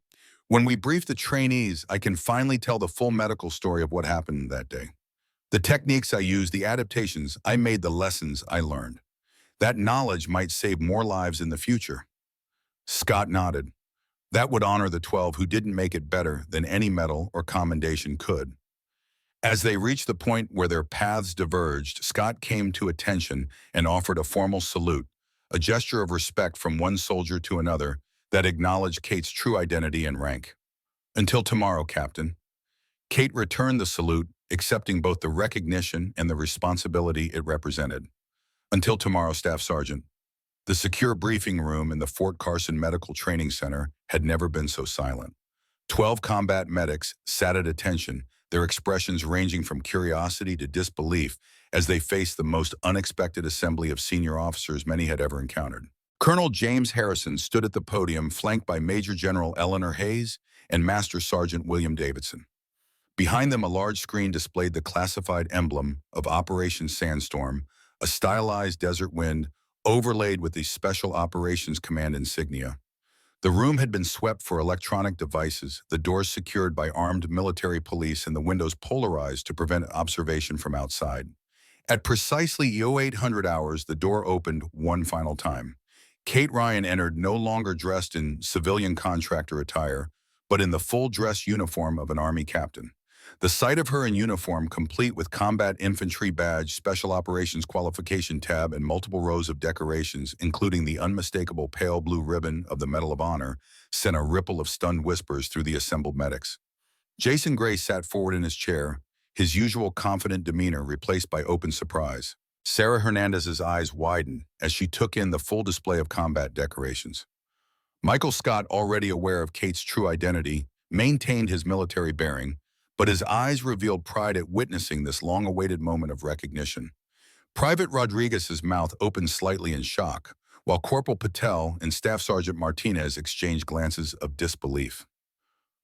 when we brief the trainees, I can finally tell the full medical story of what happened that day. The techniques I used, the adaptations I made, the lessons I learned. That knowledge might save more lives in the future. Scott nodded. That would honor the 12 who didn't make it better than any medal or commendation could. As they reached the point where their paths diverged, Scott came to attention and offered a formal salute, a gesture of respect from one soldier to another that acknowledged Kate's true identity and rank. Until tomorrow, Captain. Kate returned the salute, accepting both the recognition and the responsibility it represented. Until tomorrow, Staff Sergeant. The secure briefing room in the Fort Carson Medical Training Center had never been so silent. 12 combat medics sat at attention, their expressions ranging from curiosity to disbelief as they faced the most unexpected assembly of senior officers many had ever encountered. Colonel James Harrison stood at the podium, flanked by Major General Eleanor Hayes and Master Sergeant William Davidson. Behind them, a large screen displayed the classified emblem of Operation Sandstorm, a stylized desert wind overlaid with the Special Operations Command insignia. The room had been swept for electronic devices, the doors secured by armed military police and the windows polarized to prevent observation from outside. At precisely 0800 hours, the door opened one final time. Kate Ryan entered, no longer dressed in civilian contractor attire, but in the full dress uniform of an Army captain. The sight of her in uniform, complete with combat infantry badge, special operations qualification tab, and multiple rows of decorations, including the unmistakable pale blue ribbon of the Medal of Honor, sent a ripple of stunned whispers through the assembled medics. Jason Gray sat forward in his chair, his usual confident demeanor replaced by open surprise. Sarah Hernandez's eyes widened as she took in the full display of combat decorations. Michael Scott, already aware of Kate's true identity, maintained his military bearing, but his eyes revealed pride at witnessing this long-awaited moment of recognition. Private Rodriguez's mouth opened slightly in shock, while Corporal Patel and Staff Sergeant Martinez exchanged glances of disbelief.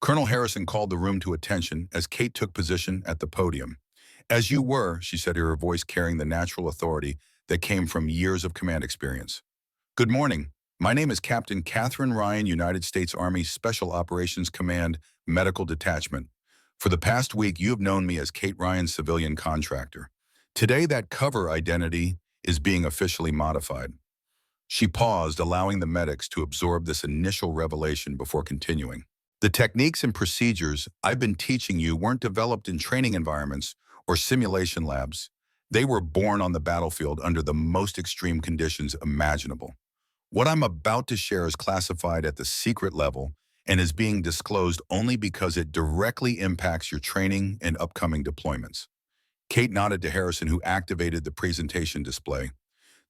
Colonel Harrison called the room to attention as Kate took position at the podium. As you were, she said, her voice carrying the natural authority that came from years of command experience. Good morning. My name is Captain Catherine Ryan, United States Army Special Operations Command Medical Detachment. For the past week, you have known me as Kate Ryan, civilian contractor. Today, that cover identity is being officially modified. She paused, allowing the medics to absorb this initial revelation before continuing. The techniques and procedures I've been teaching you weren't developed in training environments or simulation labs. They were born on the battlefield under the most extreme conditions imaginable. What I'm about to share is classified at the secret level and is being disclosed only because it directly impacts your training and upcoming deployments. Kate nodded to Harrison, who activated the presentation display.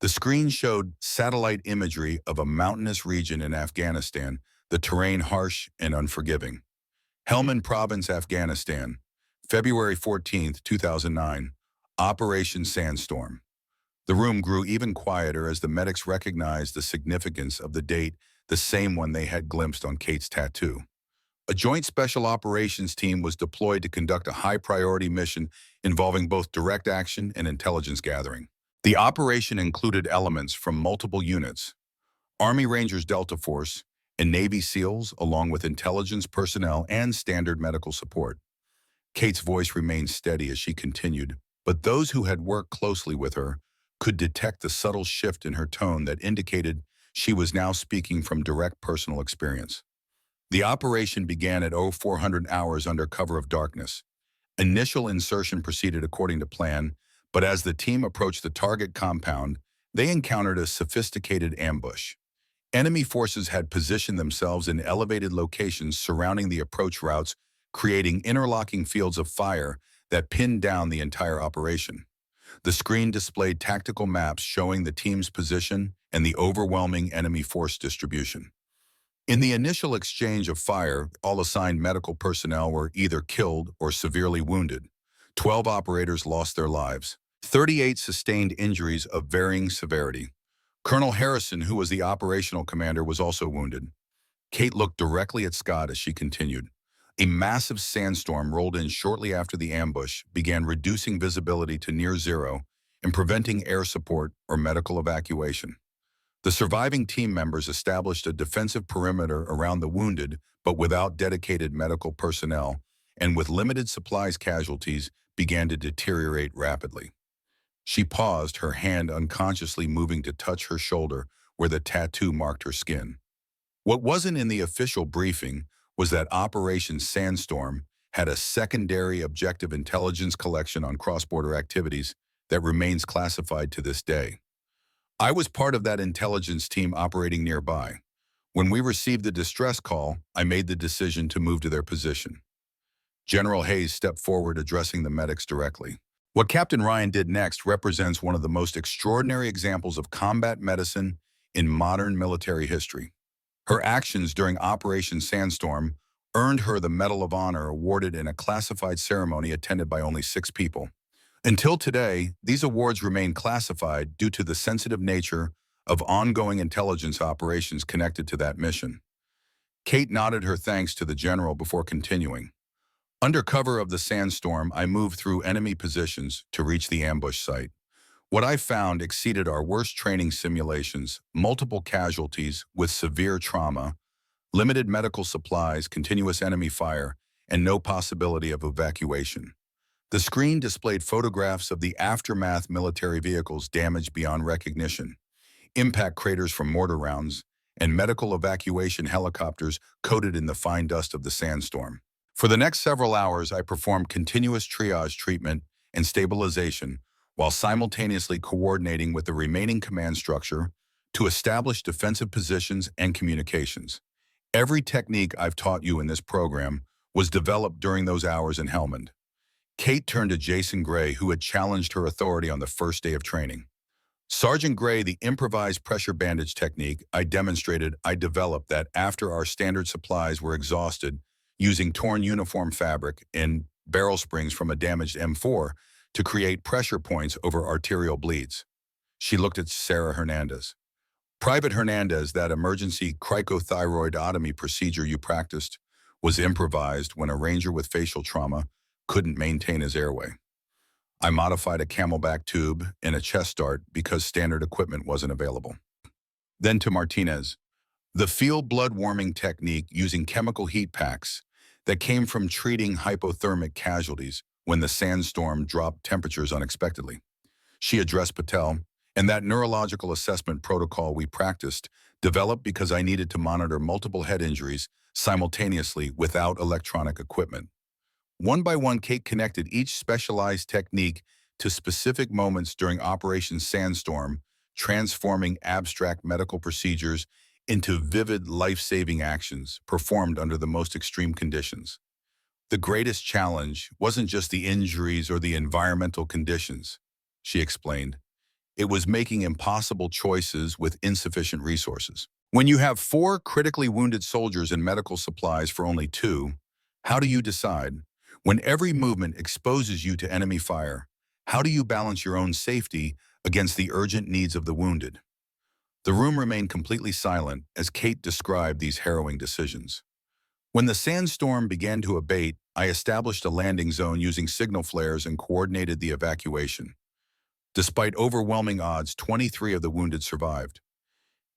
The screen showed satellite imagery of a mountainous region in Afghanistan, the terrain harsh and unforgiving. Helmand Province, Afghanistan, February 14, 2009, Operation Sandstorm. The room grew even quieter as the medics recognized the significance of the date, the same one they had glimpsed on Kate's tattoo. A joint special operations team was deployed to conduct a high-priority mission involving both direct action and intelligence gathering. The operation included elements from multiple units, Army Rangers Delta Force, and Navy SEALs, along with intelligence personnel and standard medical support. Kate's voice remained steady as she continued, but those who had worked closely with her could detect the subtle shift in her tone that indicated she was now speaking from direct personal experience. The operation began at 0400 hours under cover of darkness. Initial insertion proceeded according to plan, but as the team approached the target compound, they encountered a sophisticated ambush. Enemy forces had positioned themselves in elevated locations surrounding the approach routes, creating interlocking fields of fire that pinned down the entire operation. The screen displayed tactical maps showing the team's position and the overwhelming enemy force distribution. In the initial exchange of fire, all assigned medical personnel were either killed or severely wounded. 12 operators lost their lives. 38 sustained injuries of varying severity. Colonel Harrison, who was the operational commander, was also wounded. Kate looked directly at Scott as she continued. A massive sandstorm rolled in shortly after the ambush, began reducing visibility to near zero and preventing air support or medical evacuation. The surviving team members established a defensive perimeter around the wounded, but without dedicated medical personnel, and with limited supplies casualties, began to deteriorate rapidly. She paused, her hand unconsciously moving to touch her shoulder where the tattoo marked her skin. What wasn't in the official briefing was that Operation Sandstorm had a secondary objective intelligence collection on cross-border activities that remains classified to this day. I was part of that intelligence team operating nearby. When we received the distress call, I made the decision to move to their position. General Hayes stepped forward, addressing the medics directly. What Captain Ryan did next represents one of the most extraordinary examples of combat medicine in modern military history. Her actions during Operation Sandstorm earned her the Medal of Honor awarded in a classified ceremony attended by only 6 people. Until today, these awards remain classified due to the sensitive nature of ongoing intelligence operations connected to that mission. Kate nodded her thanks to the general before continuing. Under cover of the sandstorm, I moved through enemy positions to reach the ambush site. What I found exceeded our worst training simulations: multiple casualties with severe trauma, limited medical supplies, continuous enemy fire, and no possibility of evacuation. The screen displayed photographs of the aftermath: military vehicles damaged beyond recognition, impact craters from mortar rounds, and medical evacuation helicopters coated in the fine dust of the sandstorm. For the next several hours, I performed continuous triage treatment and stabilization while simultaneously coordinating with the remaining command structure to establish defensive positions and communications. Every technique I've taught you in this program was developed during those hours in Helmand. Kate turned to Jason Gray, who had challenged her authority on the first day of training. Sergeant Gray, the improvised pressure bandage technique I developed that after our standard supplies were exhausted, using torn uniform fabric and barrel springs from a damaged M4 to create pressure points over arterial bleeds. She looked at Sarah Hernandez. Private Hernandez, that emergency cricothyroidotomy procedure you practiced was improvised when a ranger with facial trauma couldn't maintain his airway. I modified a camelback tube and a chest dart because standard equipment wasn't available. Then to Martinez, the field blood warming technique using chemical heat packs that came from treating hypothermic casualties when the sandstorm dropped temperatures unexpectedly. She addressed Patel, and that neurological assessment protocol we practiced developed because I needed to monitor multiple head injuries simultaneously without electronic equipment. One by one, Kate connected each specialized technique to specific moments during Operation Sandstorm, transforming abstract medical procedures into vivid, life-saving actions performed under the most extreme conditions. The greatest challenge wasn't just the injuries or the environmental conditions, she explained. It was making impossible choices with insufficient resources. When you have 4 critically wounded soldiers and medical supplies for only 2, how do you decide? When every movement exposes you to enemy fire, how do you balance your own safety against the urgent needs of the wounded? The room remained completely silent as Kate described these harrowing decisions. When the sandstorm began to abate, I established a landing zone using signal flares and coordinated the evacuation. Despite overwhelming odds, 23 of the wounded survived.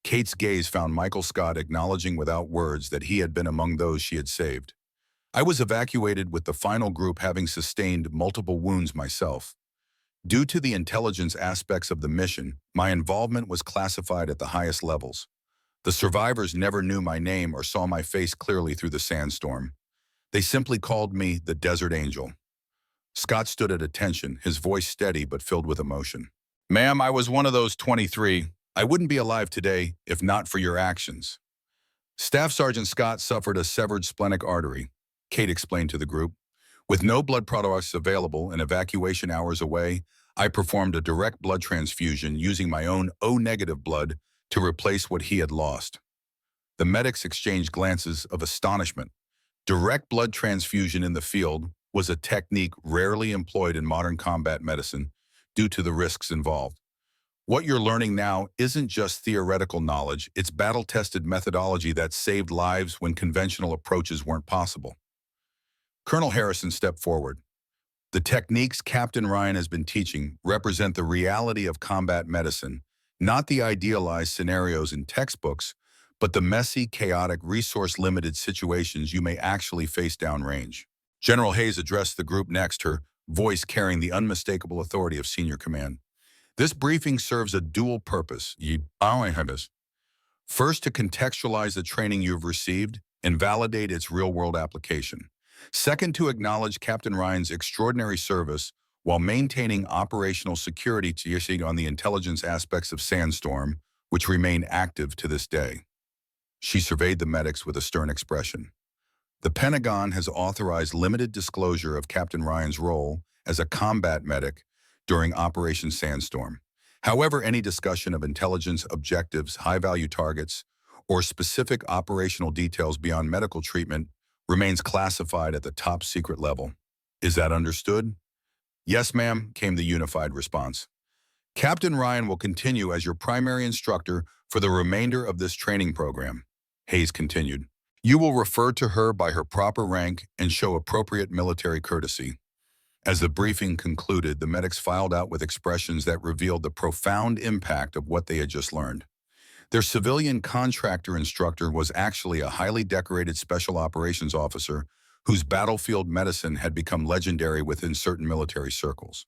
Kate's gaze found Michael Scott acknowledging without words that he had been among those she had saved. I was evacuated with the final group having sustained multiple wounds myself. Due to the intelligence aspects of the mission, my involvement was classified at the highest levels. The survivors never knew my name or saw my face clearly through the sandstorm. They simply called me the Desert Angel. Scott stood at attention, his voice steady but filled with emotion. Ma'am, I was one of those 23. I wouldn't be alive today if not for your actions. Staff Sergeant Scott suffered a severed splenic artery, Kate explained to the group. With no blood products available and evacuation hours away, I performed a direct blood transfusion using my own O-negative blood to replace what he had lost. The medics exchanged glances of astonishment. Direct blood transfusion in the field was a technique rarely employed in modern combat medicine due to the risks involved. What you're learning now isn't just theoretical knowledge, it's battle-tested methodology that saved lives when conventional approaches weren't possible. Colonel Harrison stepped forward. The techniques Captain Ryan has been teaching represent the reality of combat medicine, not the idealized scenarios in textbooks, but the messy, chaotic, resource-limited situations you may actually face downrange. General Hayes addressed the group next, her voice carrying the unmistakable authority of senior command. This briefing serves a dual purpose. First, to contextualize the training you've received and validate its real-world application. Second, to acknowledge Captain Ryan's extraordinary service while maintaining operational security on the intelligence aspects of Sandstorm, which remain active to this day. She surveyed the medics with a stern expression. The Pentagon has authorized limited disclosure of Captain Ryan's role as a combat medic during Operation Sandstorm. However, any discussion of intelligence objectives, high-value targets, or specific operational details beyond medical treatment remains classified at the top secret level. Is that understood? Yes, ma'am, came the unified response. Captain Ryan will continue as your primary instructor for the remainder of this training program, Hayes continued. You will refer to her by her proper rank and show appropriate military courtesy. As the briefing concluded, the medics filed out with expressions that revealed the profound impact of what they had just learned. Their civilian contractor instructor was actually a highly decorated special operations officer whose battlefield medicine had become legendary within certain military circles.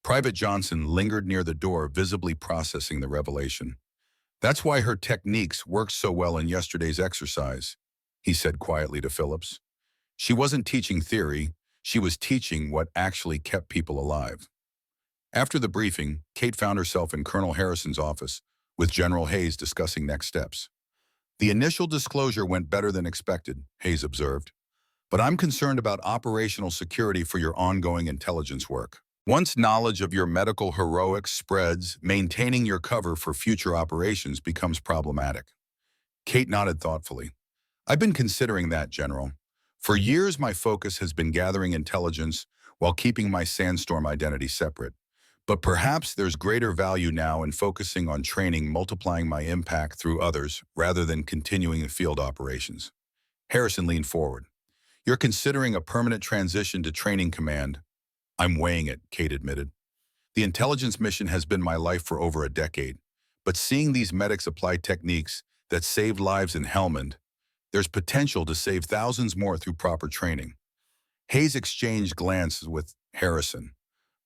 Private Johnson lingered near the door, visibly processing the revelation. That's why her techniques worked so well in yesterday's exercise, he said quietly to Phillips. She wasn't teaching theory, she was teaching what actually kept people alive. After the briefing, Kate found herself in Colonel Harrison's office, with General Hayes discussing next steps. The initial disclosure went better than expected, Hayes observed, but I'm concerned about operational security for your ongoing intelligence work. Once knowledge of your medical heroics spreads, maintaining your cover for future operations becomes problematic. Kate nodded thoughtfully. I've been considering that, General. For years, my focus has been gathering intelligence while keeping my Sandstorm identity separate. But perhaps there's greater value now in focusing on training, multiplying my impact through others rather than continuing in field operations. Harrison leaned forward. You're considering a permanent transition to training command. I'm weighing it, Kate admitted. The intelligence mission has been my life for over a decade, but seeing these medics apply techniques that saved lives in Helmand, there's potential to save thousands more through proper training. Hayes exchanged glances with Harrison.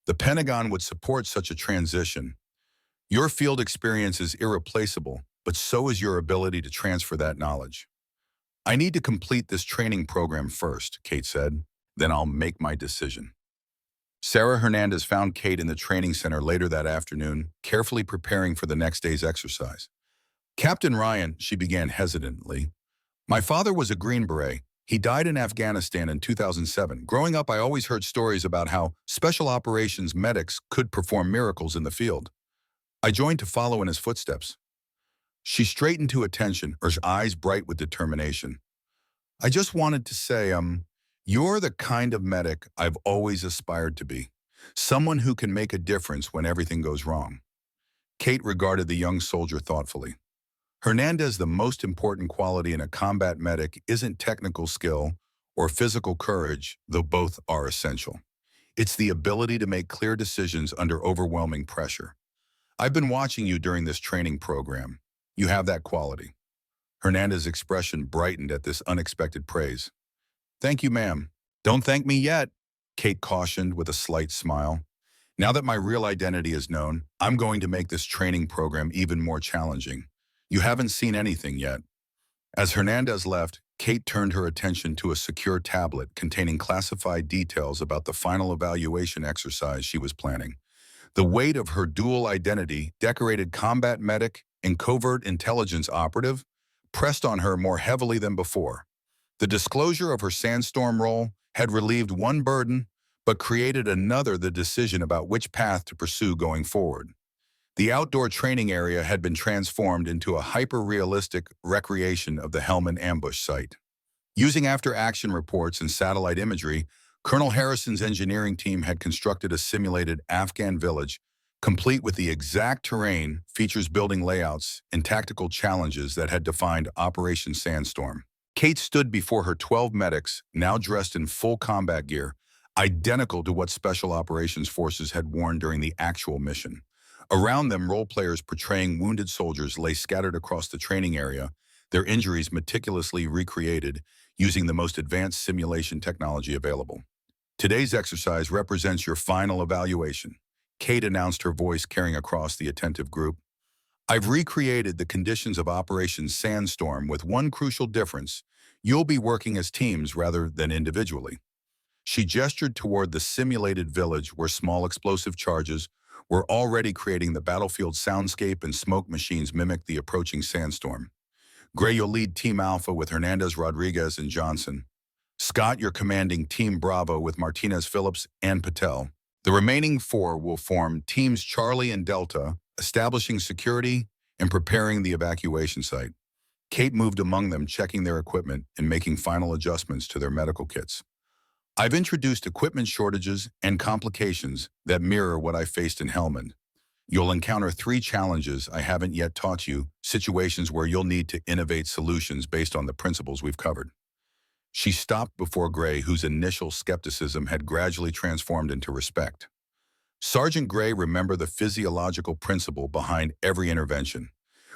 The Pentagon would support such a transition. Your field experience is irreplaceable, but so is your ability to transfer that knowledge. I need to complete this training program first, Kate said. Then I'll make my decision. Sarah Hernandez found Kate in the training center later that afternoon, carefully preparing for the next day's exercise. Captain Ryan, she began hesitantly. My father was a Green Beret. He died in Afghanistan in 2007. Growing up, I always heard stories about how special operations medics could perform miracles in the field. I joined to follow in his footsteps. She straightened to attention, her eyes bright with determination. I just wanted to say, you're the kind of medic I've always aspired to be. Someone who can make a difference when everything goes wrong. Kate regarded the young soldier thoughtfully. Hernandez, the most important quality in a combat medic isn't technical skill or physical courage, though both are essential. It's the ability to make clear decisions under overwhelming pressure. I've been watching you during this training program. You have that quality. Hernandez's expression brightened at this unexpected praise. Thank you, ma'am. Don't thank me yet, Kate cautioned with a slight smile. Now that my real identity is known, I'm going to make this training program even more challenging. You haven't seen anything yet. As Hernandez left, Kate turned her attention to a secure tablet containing classified details about the final evaluation exercise she was planning. The weight of her dual identity, decorated combat medic and covert intelligence operative, pressed on her more heavily than before. The disclosure of her sandstorm role had relieved one burden, but created another: the decision about which path to pursue going forward. The outdoor training area had been transformed into a hyper-realistic recreation of the Helmand ambush site. Using after-action reports and satellite imagery, Colonel Harrison's engineering team had constructed a simulated Afghan village, complete with the exact terrain, features, building layouts, and tactical challenges that had defined Operation Sandstorm. Kate stood before her 12 medics, now dressed in full combat gear, identical to what Special Operations Forces had worn during the actual mission. Around them, role players portraying wounded soldiers lay scattered across the training area, their injuries meticulously recreated using the most advanced simulation technology available. Today's exercise represents your final evaluation, Kate announced, her voice carrying across the attentive group. I've recreated the conditions of Operation Sandstorm with one crucial difference: you'll be working as teams rather than individually. She gestured toward the simulated village where small explosive charges were already creating the battlefield soundscape and smoke machines mimicked the approaching sandstorm. Gray, you'll lead Team Alpha with Hernandez, Rodriguez, and Johnson. Scott, you're commanding Team Bravo with Martinez, Phillips, and Patel. The remaining four will form Teams Charlie and Delta, establishing security and preparing the evacuation site. Kate moved among them, checking their equipment and making final adjustments to their medical kits. I've introduced equipment shortages and complications that mirror what I faced in Helmand. You'll encounter 3 challenges I haven't yet taught you, situations where you'll need to innovate solutions based on the principles we've covered. She stopped before Gray, whose initial skepticism had gradually transformed into respect. Sergeant Gray, remember the physiological principle behind every intervention.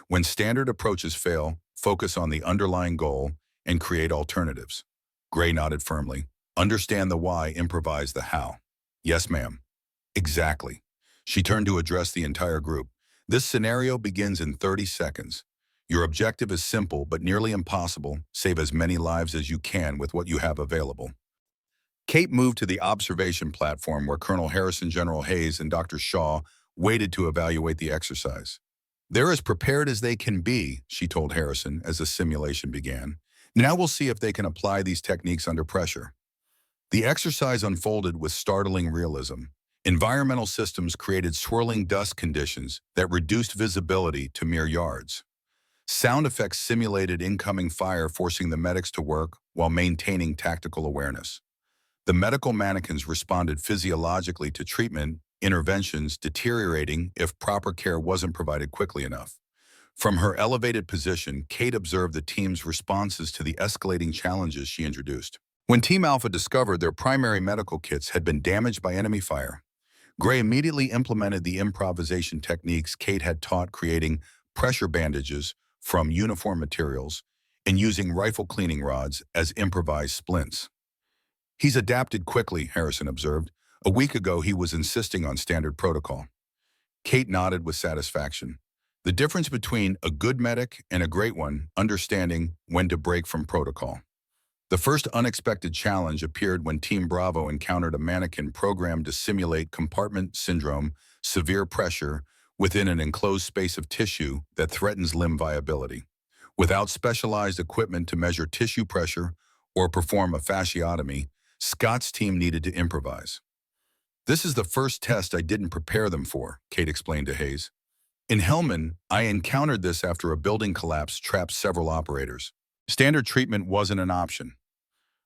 When standard approaches fail, focus on the underlying goal and create alternatives. Gray nodded firmly. Understand the why, improvise the how. Yes, ma'am. Exactly. She turned to address the entire group. This scenario begins in 30 seconds. Your objective is simple but nearly impossible: save as many lives as you can with what you have available. Kate moved to the observation platform where Colonel Harrison, General Hayes, and Dr. Shaw waited to evaluate the exercise. They're as prepared as they can be, she told Harrison as the simulation began. Now we'll see if they can apply these techniques under pressure. The exercise unfolded with startling realism. Environmental systems created swirling dust conditions that reduced visibility to mere yards. Sound effects simulated incoming fire, forcing the medics to work while maintaining tactical awareness. The medical mannequins responded physiologically to treatment interventions, deteriorating if proper care wasn't provided quickly enough. From her elevated position, Kate observed the team's responses to the escalating challenges she introduced. When Team Alpha discovered their primary medical kits had been damaged by enemy fire, Gray immediately implemented the improvisation techniques Kate had taught, creating pressure bandages from uniform materials and using rifle cleaning rods as improvised splints. He's adapted quickly, Harrison observed. A week ago, he was insisting on standard protocol. Kate nodded with satisfaction. The difference between a good medic and a great one: understanding when to break from protocol. The first unexpected challenge appeared when Team Bravo encountered a mannequin programmed to simulate compartment syndrome, severe pressure within an enclosed space of tissue that threatens limb viability. Without specialized equipment to measure tissue pressure or perform a fasciotomy, Scott's team needed to improvise. This is the first test I didn't prepare them for, Kate explained to Hayes. In Helmand, I encountered this after a building collapse trapped several operators. Standard treatment wasn't an option.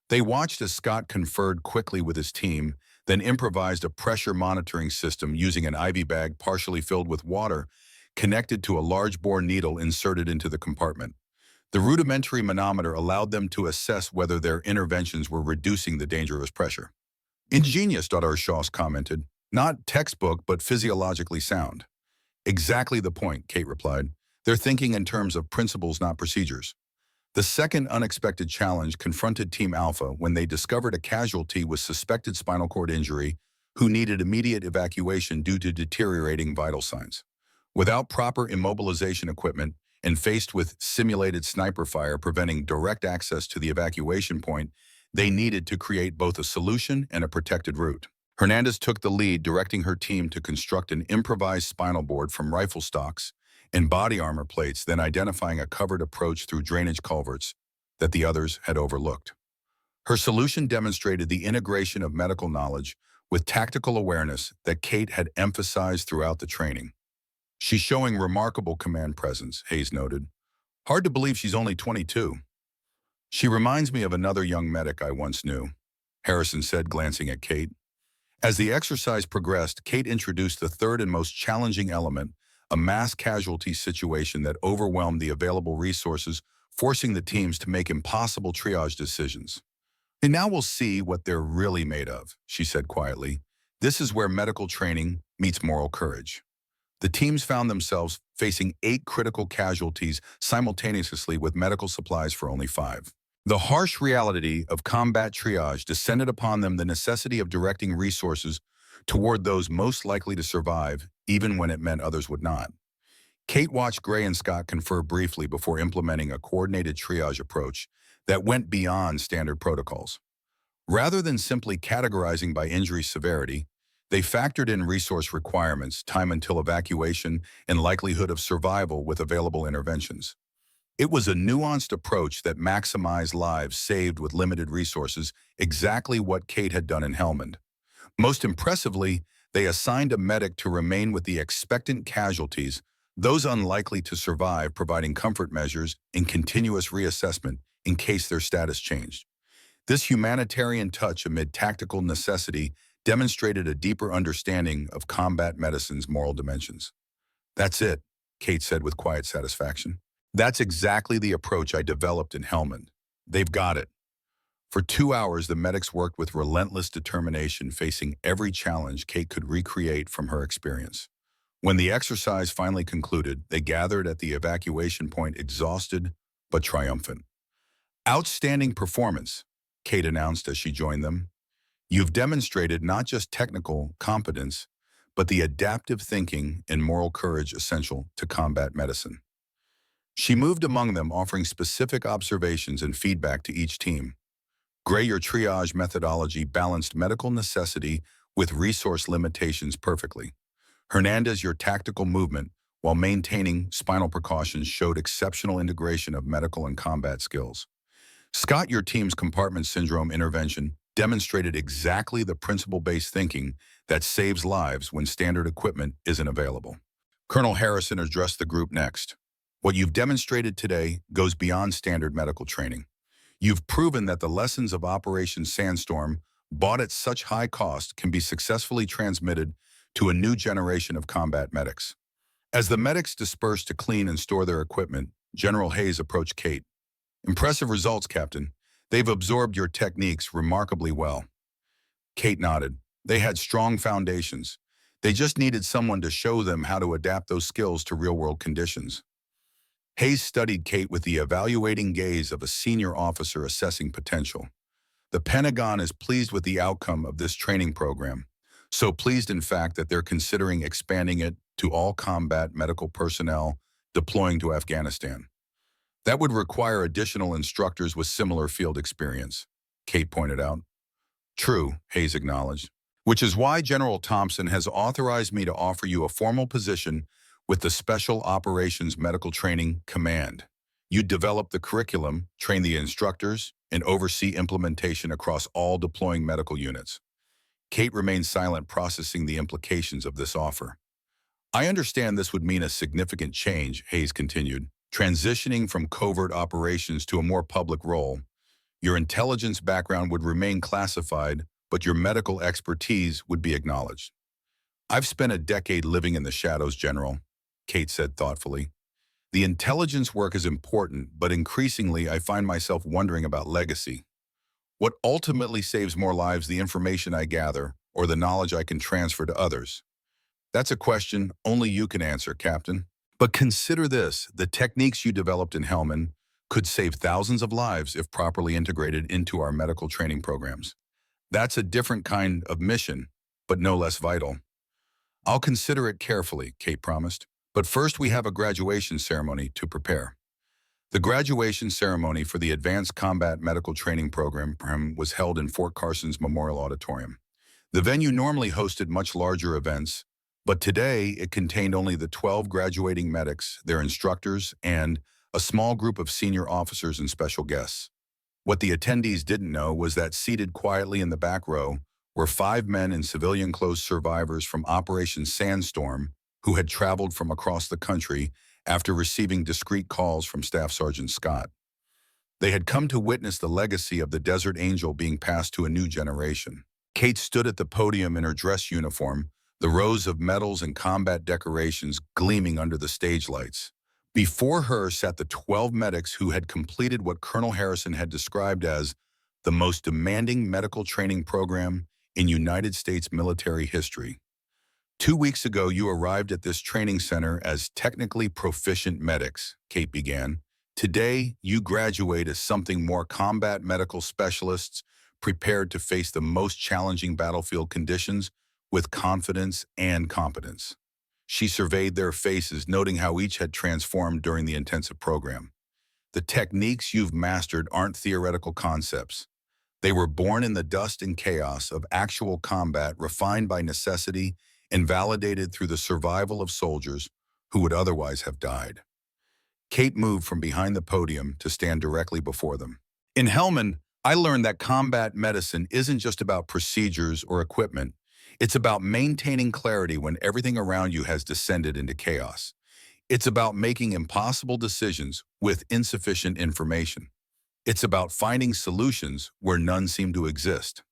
They watched as Scott conferred quickly with his team, then improvised a pressure monitoring system using an IV bag partially filled with water, connected to a large bore needle inserted into the compartment. The rudimentary manometer allowed them to assess whether their interventions were reducing the dangerous pressure. Ingenious, Dr. Shaw commented. Not textbook, but physiologically sound. Exactly the point, Kate replied. They're thinking in terms of principles, not procedures. The second unexpected challenge confronted Team Alpha when they discovered a casualty with suspected spinal cord injury who needed immediate evacuation due to deteriorating vital signs. Without proper immobilization equipment and faced with simulated sniper fire preventing direct access to the evacuation point, they needed to create both a solution and a protected route. Hernandez took the lead, directing her team to construct an improvised spinal board from rifle stocks and body armor plates, then identifying a covered approach through drainage culverts that the others had overlooked. Her solution demonstrated the integration of medical knowledge with tactical awareness that Kate had emphasized throughout the training. She's showing remarkable command presence, Hayes noted. Hard to believe she's only 22. She reminds me of another young medic I once knew, Harrison said, glancing at Kate. As the exercise progressed, Kate introduced the third and most challenging element, a mass casualty situation that overwhelmed the available resources, forcing the teams to make impossible triage decisions. And now we'll see what they're really made of, she said quietly. This is where medical training meets moral courage. The teams found themselves facing 8 critical casualties simultaneously with medical supplies for only 5. The harsh reality of combat triage descended upon them, the necessity of directing resources toward those most likely to survive, even when it meant others would not. Kate watched Gray and Scott confer briefly before implementing a coordinated triage approach that went beyond standard protocols. Rather than simply categorizing by injury severity, they factored in resource requirements, time until evacuation, and likelihood of survival with available interventions. It was a nuanced approach that maximized lives saved with limited resources, exactly what Kate had done in Helmand. Most impressively, they assigned a medic to remain with the expectant casualties, those unlikely to survive, providing comfort measures and continuous reassessment in case their status changed. This humanitarian touch amid tactical necessity demonstrated a deeper understanding of combat medicine's moral dimensions. That's it, Kate said with quiet satisfaction. That's exactly the approach I developed in Helmand. They've got it. For 2 hours, the medics worked with relentless determination, facing every challenge Kate could recreate from her experience. When the exercise finally concluded, they gathered at the evacuation point exhausted but triumphant. Outstanding performance, Kate announced as she joined them. You've demonstrated not just technical competence, but the adaptive thinking and moral courage essential to combat medicine. She moved among them, offering specific observations and feedback to each team. Gray, your triage methodology balanced medical necessity with resource limitations perfectly. Hernandez, your tactical movement, while maintaining spinal precautions, showed exceptional integration of medical and combat skills. Scott, your team's compartment syndrome intervention demonstrated exactly the principle-based thinking that saves lives when standard equipment isn't available. Colonel Harrison addressed the group next. What you've demonstrated today goes beyond standard medical training. You've proven that the lessons of Operation Sandstorm, bought at such high cost, can be successfully transmitted to a new generation of combat medics. As the medics dispersed to clean and store their equipment, General Hayes approached Kate. Impressive results, Captain. They've absorbed your techniques remarkably well. Kate nodded. They had strong foundations. They just needed someone to show them how to adapt those skills to real-world conditions. Hayes studied Kate with the evaluating gaze of a senior officer assessing potential. The Pentagon is pleased with the outcome of this training program, so pleased in fact that they're considering expanding it to all combat medical personnel deploying to Afghanistan. That would require additional instructors with similar field experience, Kate pointed out. True, Hayes acknowledged, which is why General Thompson has authorized me to offer you a formal position with the Special Operations Medical Training Command. You develop the curriculum, train the instructors, and oversee implementation across all deploying medical units. Kate remained silent, processing the implications of this offer. I understand this would mean a significant change, Hayes continued, transitioning from covert operations to a more public role. Your intelligence background would remain classified, but your medical expertise would be acknowledged. I've spent a decade living in the shadows, General, Kate said thoughtfully. The intelligence work is important, but increasingly I find myself wondering about legacy. What ultimately saves more lives, the information I gather or the knowledge I can transfer to others? That's a question only you can answer, Captain. But consider this, the techniques you developed in Helmand could save thousands of lives if properly integrated into our medical training programs. That's a different kind of mission, but no less vital. I'll consider it carefully, Kate promised. But first, we have a graduation ceremony to prepare. The graduation ceremony for the Advanced Combat Medical Training Program was held in Fort Carson's Memorial Auditorium. The venue normally hosted much larger events, but today it contained only the 12 graduating medics, their instructors, and a small group of senior officers and special guests. What the attendees didn't know was that seated quietly in the back row were 5 men in civilian clothes, survivors from Operation Sandstorm who had traveled from across the country after receiving discreet calls from Staff Sergeant Scott. They had come to witness the legacy of the Desert Angel being passed to a new generation. Kate stood at the podium in her dress uniform, the rows of medals and combat decorations gleaming under the stage lights. Before her sat the 12 medics who had completed what Colonel Harrison had described as the most demanding medical training program in United States military history. 2 weeks ago, you arrived at this training center as technically proficient medics, Kate began. Today, you graduate as something more combat medical specialists prepared to face the most challenging battlefield conditions with confidence and competence. She surveyed their faces, noting how each had transformed during the intensive program. The techniques you've mastered aren't theoretical concepts. They were born in the dust and chaos of actual combat, refined by necessity and validated through the survival of soldiers who would otherwise have died. Kate moved from behind the podium to stand directly before them. In Helmand, I learned that combat medicine isn't just about procedures or equipment. It's about maintaining clarity when everything around you has descended into chaos. It's about making impossible decisions with insufficient information. It's about finding solutions where none seem to exist.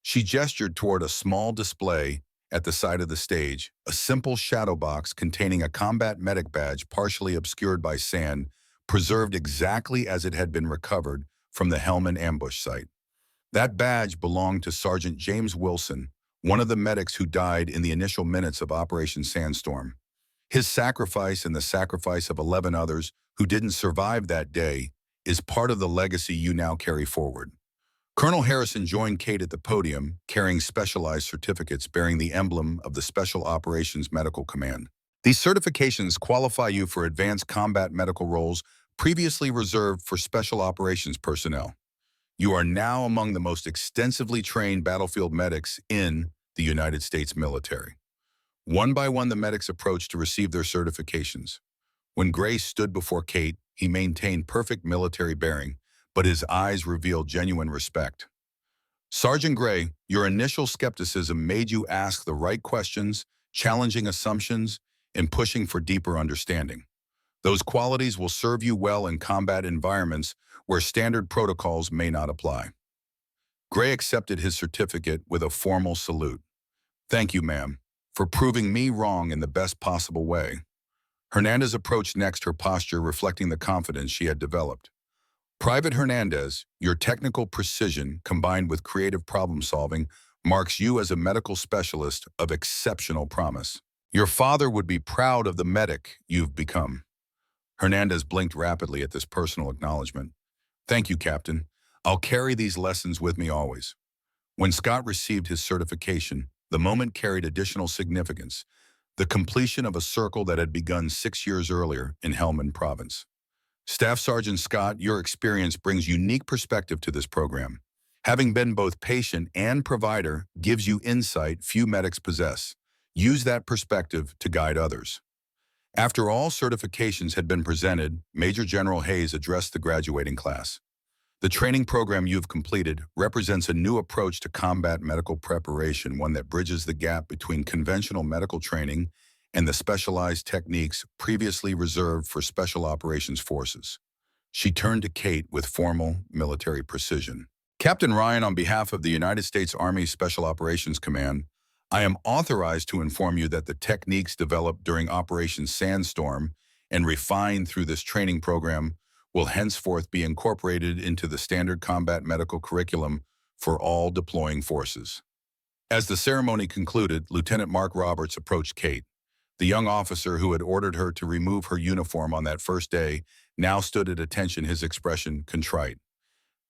She gestured toward a small display at the side of the stage, a simple shadow box containing a combat medic badge partially obscured by sand, preserved exactly as it had been recovered from the Helmand ambush site. That badge belonged to Sergeant James Wilson, one of the medics who died in the initial minutes of Operation Sandstorm. His sacrifice and the sacrifice of 11 others who didn't survive that day is part of the legacy you now carry forward. Colonel Harrison joined Kate at the podium, carrying specialized certificates bearing the emblem of the Special Operations Medical Command. These certifications qualify you for advanced combat medical roles previously reserved for special operations personnel. You are now among the most extensively trained battlefield medics in the United States military. One by one, the medics approached to receive their certifications. When Gray stood before Kate, he maintained perfect military bearing, but his eyes revealed genuine respect. Sergeant Gray, your initial skepticism made you ask the right questions, challenging assumptions, and pushing for deeper understanding. Those qualities will serve you well in combat environments where standard protocols may not apply. Gray accepted his certificate with a formal salute. Thank you, ma'am, for proving me wrong in the best possible way. Hernandez approached next, her posture reflecting the confidence she had developed. Private Hernandez, your technical precision combined with creative problem-solving marks you as a medical specialist of exceptional promise. Your father would be proud of the medic you've become. Hernandez blinked rapidly at this personal acknowledgement. Thank you, Captain. I'll carry these lessons with me always. When Scott received his certification, the moment carried additional significance, the completion of a circle that had begun 6 years earlier in Helmand Province. Staff Sergeant Scott, your experience brings unique perspective to this program. Having been both patient and provider gives you insight few medics possess. Use that perspective to guide others. After all certifications had been presented, Major General Hayes addressed the graduating class. The training program you've completed represents a new approach to combat medical preparation, one that bridges the gap between conventional medical training and the specialized techniques previously reserved for special operations forces. She turned to Kate with formal military precision. Captain Ryan, on behalf of the United States Army Special Operations Command, I am authorized to inform you that the techniques developed during Operation Sandstorm and refined through this training program will henceforth be incorporated into the standard combat medical curriculum for all deploying forces. As the ceremony concluded, Lieutenant Mark Roberts approached Kate. The young officer who had ordered her to remove her uniform on that first day now stood at attention, his expression contrite.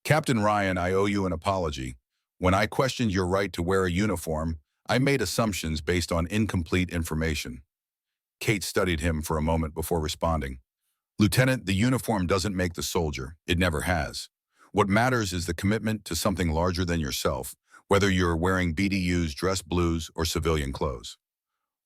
Captain Ryan, I owe you an apology. When I questioned your right to wear a uniform, I made assumptions based on incomplete information. Kate studied him for a moment before responding. Lieutenant, the uniform doesn't make the soldier. It never has. What matters is the commitment to something larger than yourself, whether you're wearing BDUs, dress blues, or civilian clothes.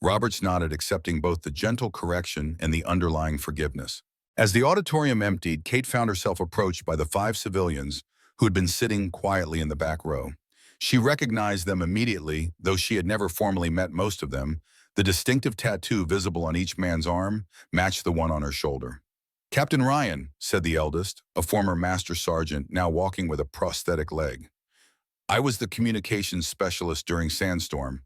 Roberts nodded, accepting both the gentle correction and the underlying forgiveness. As the auditorium emptied, Kate found herself approached by the 5 civilians who had been sitting quietly in the back row. She recognized them immediately, though she had never formally met most of them. The distinctive tattoo visible on each man's arm matched the one on her shoulder. Captain Ryan, said the eldest, a former master sergeant now walking with a prosthetic leg. I was the communications specialist during Sandstorm.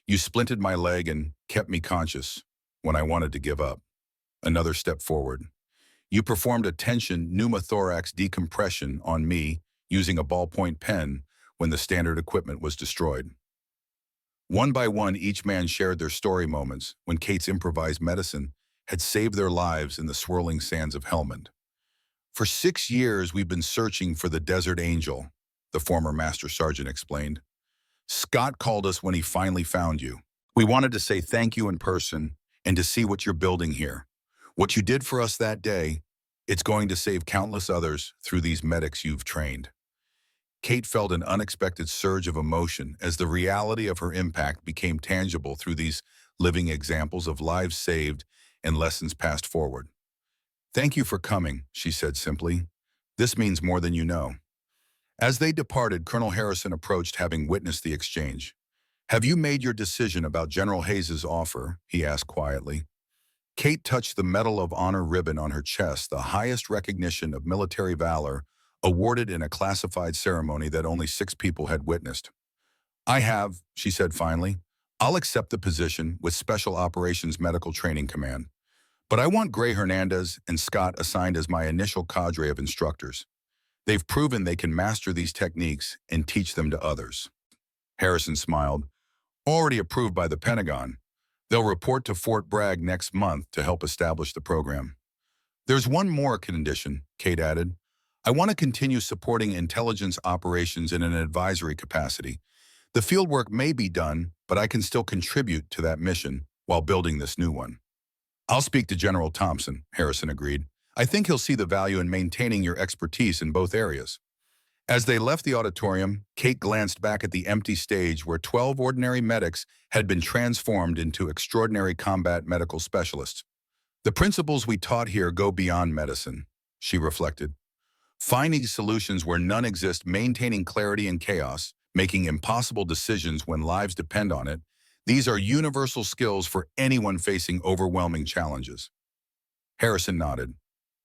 You splinted my leg and kept me conscious when I wanted to give up. Another step forward. You performed a tension pneumothorax decompression on me using a ballpoint pen when the standard equipment was destroyed. One by one, each man shared their story moments when Kate's improvised medicine had saved their lives in the swirling sands of Helmand. For 6 years, we've been searching for the Desert Angel, the former master sergeant explained. Scott called us when he finally found you. We wanted to say thank you in person and to see what you're building here. What you did for us that day, it's going to save countless others through these medics you've trained. Kate felt an unexpected surge of emotion as the reality of her impact became tangible through these living examples of lives saved and lessons passed forward. Thank you for coming, she said simply. This means more than you know. As they departed, Colonel Harrison approached, having witnessed the exchange. Have you made your decision about General Hayes's offer? He asked quietly. Kate touched the Medal of Honor ribbon on her chest, the highest recognition of military valor awarded in a classified ceremony that only 6 people had witnessed. I have, she said finally. I'll accept the position with Special Operations Medical Training Command. But I want Gray Hernandez and Scott assigned as my initial cadre of instructors. They've proven they can master these techniques and teach them to others. Harrison smiled. Already approved by the Pentagon. They'll report to Fort Bragg next month to help establish the program. There's one more condition, Kate added. I want to continue supporting intelligence operations in an advisory capacity. The fieldwork may be done, but I can still contribute to that mission while building this new one. I'll speak to General Thompson, Harrison agreed. I think he'll see the value in maintaining your expertise in both areas. As they left the auditorium, Kate glanced back at the empty stage where 12 ordinary medics had been transformed into extraordinary combat medical specialists. The principles we taught here go beyond medicine, she reflected. Finding solutions where none exist, maintaining clarity in chaos, making impossible decisions when lives depend on it, these are universal skills for anyone facing overwhelming challenges. Harrison nodded.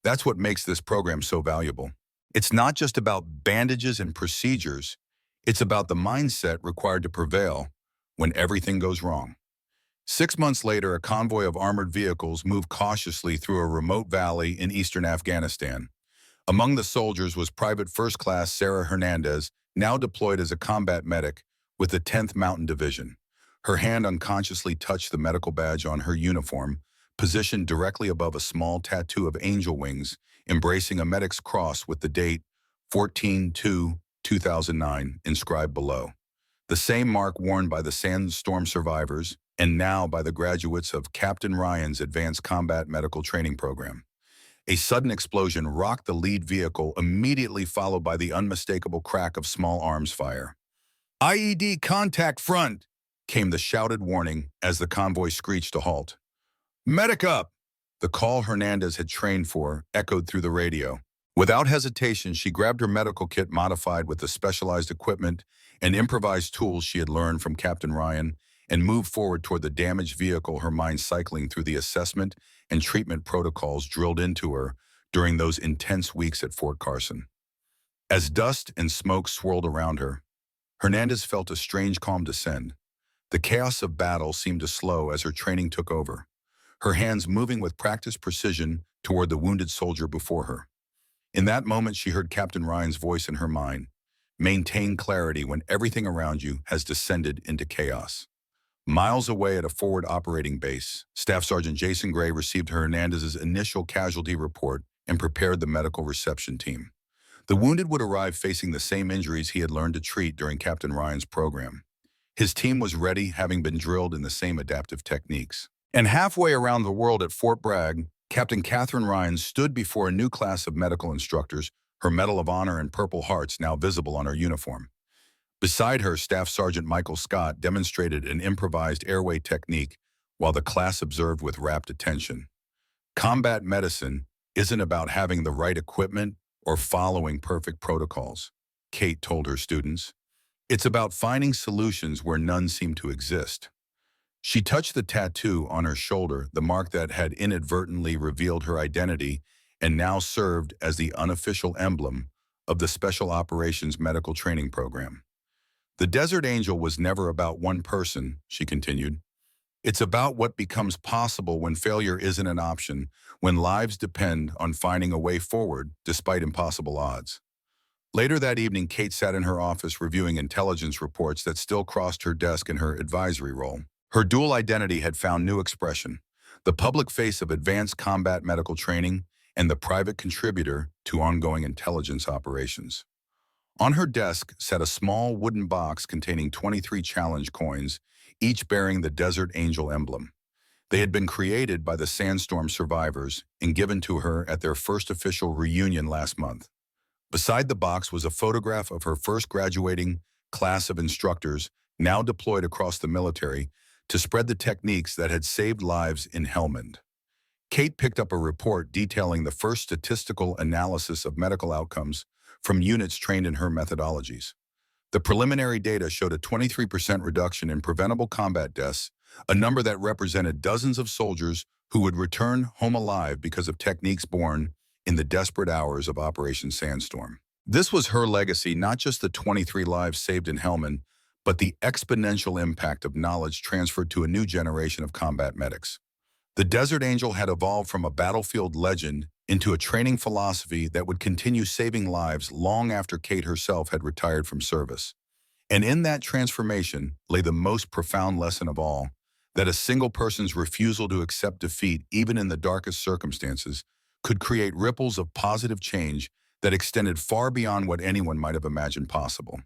That's what makes this program so valuable. It's not just about bandages and procedures. It's about the mindset required to prevail when everything goes wrong. 6 months later, a convoy of armored vehicles moved cautiously through a remote valley in eastern Afghanistan. Among the soldiers was Private First Class Sarah Hernandez, now deployed as a combat medic with the 10th Mountain Division. Her hand unconsciously touched the medical badge on her uniform, positioned directly above a small tattoo of angel wings, embracing a medic's cross with the date 14/2/2009 inscribed below. The same mark worn by the Sandstorm survivors and now by the graduates of Captain Ryan's Advanced Combat Medical Training Program. A sudden explosion rocked the lead vehicle, immediately followed by the unmistakable crack of small arms fire. IED contact front, came the shouted warning as the convoy screeched to halt. Medic up! The call Hernandez had trained for echoed through the radio. Without hesitation, she grabbed her medical kit modified with the specialized equipment and improvised tools she had learned from Captain Ryan and moved forward toward the damaged vehicle, her mind cycling through the assessment and treatment protocols drilled into her during those intense weeks at Fort Carson. As dust and smoke swirled around her, Hernandez felt a strange calm descend. The chaos of battle seemed to slow as her training took over, her hands moving with practiced precision toward the wounded soldier before her. In that moment, she heard Captain Ryan's voice in her mind. Maintain clarity when everything around you has descended into chaos. Miles away at a forward operating base, Staff Sergeant Jason Gray received Hernandez's initial casualty report and prepared the medical reception team. The wounded would arrive facing the same injuries he had learned to treat during Captain Ryan's program. His team was ready, having been drilled in the same adaptive techniques. And halfway around the world at Fort Bragg, Captain Catherine Ryan stood before a new class of medical instructors, her Medal of Honor and Purple Hearts now visible on her uniform. Beside her, Staff Sergeant Michael Scott demonstrated an improvised airway technique while the class observed with rapt attention. Combat medicine isn't about having the right equipment or following perfect protocols, Kate told her students. It's about finding solutions where none seem to exist. She touched the tattoo on her shoulder, the mark that had inadvertently revealed her identity and now served as the unofficial emblem of the Special Operations Medical Training Program. The Desert Angel was never about one person, she continued. It's about what becomes possible when failure isn't an option, when lives depend on finding a way forward despite impossible odds. Later that evening, Kate sat in her office reviewing intelligence reports that still crossed her desk in her advisory role. Her dual identity had found new expression, the public face of advanced combat medical training and the private contributor to ongoing intelligence operations. On her desk sat a small wooden box containing 23 challenge coins, each bearing the Desert Angel emblem. They had been created by the sandstorm survivors and given to her at their first official reunion last month. Beside the box was a photograph of her first graduating class of instructors, now deployed across the military, to spread the techniques that had saved lives in Helmand. Kate picked up a report detailing the first statistical analysis of medical outcomes from units trained in her methodologies. The preliminary data showed a 23% reduction in preventable combat deaths, a number that represented dozens of soldiers who would return home alive because of techniques born in the desperate hours of Operation Sandstorm. This was her legacy, not just the 23 lives saved in Helmand, but the exponential impact of knowledge transferred to a new generation of combat medics. The Desert Angel had evolved from a battlefield legend into a training philosophy that would continue saving lives long after Kate herself had retired from service. And in that transformation lay the most profound lesson of all, that a single person's refusal to accept defeat, even in the darkest circumstances, could create ripples of positive change that extended far beyond what anyone might have imagined possible.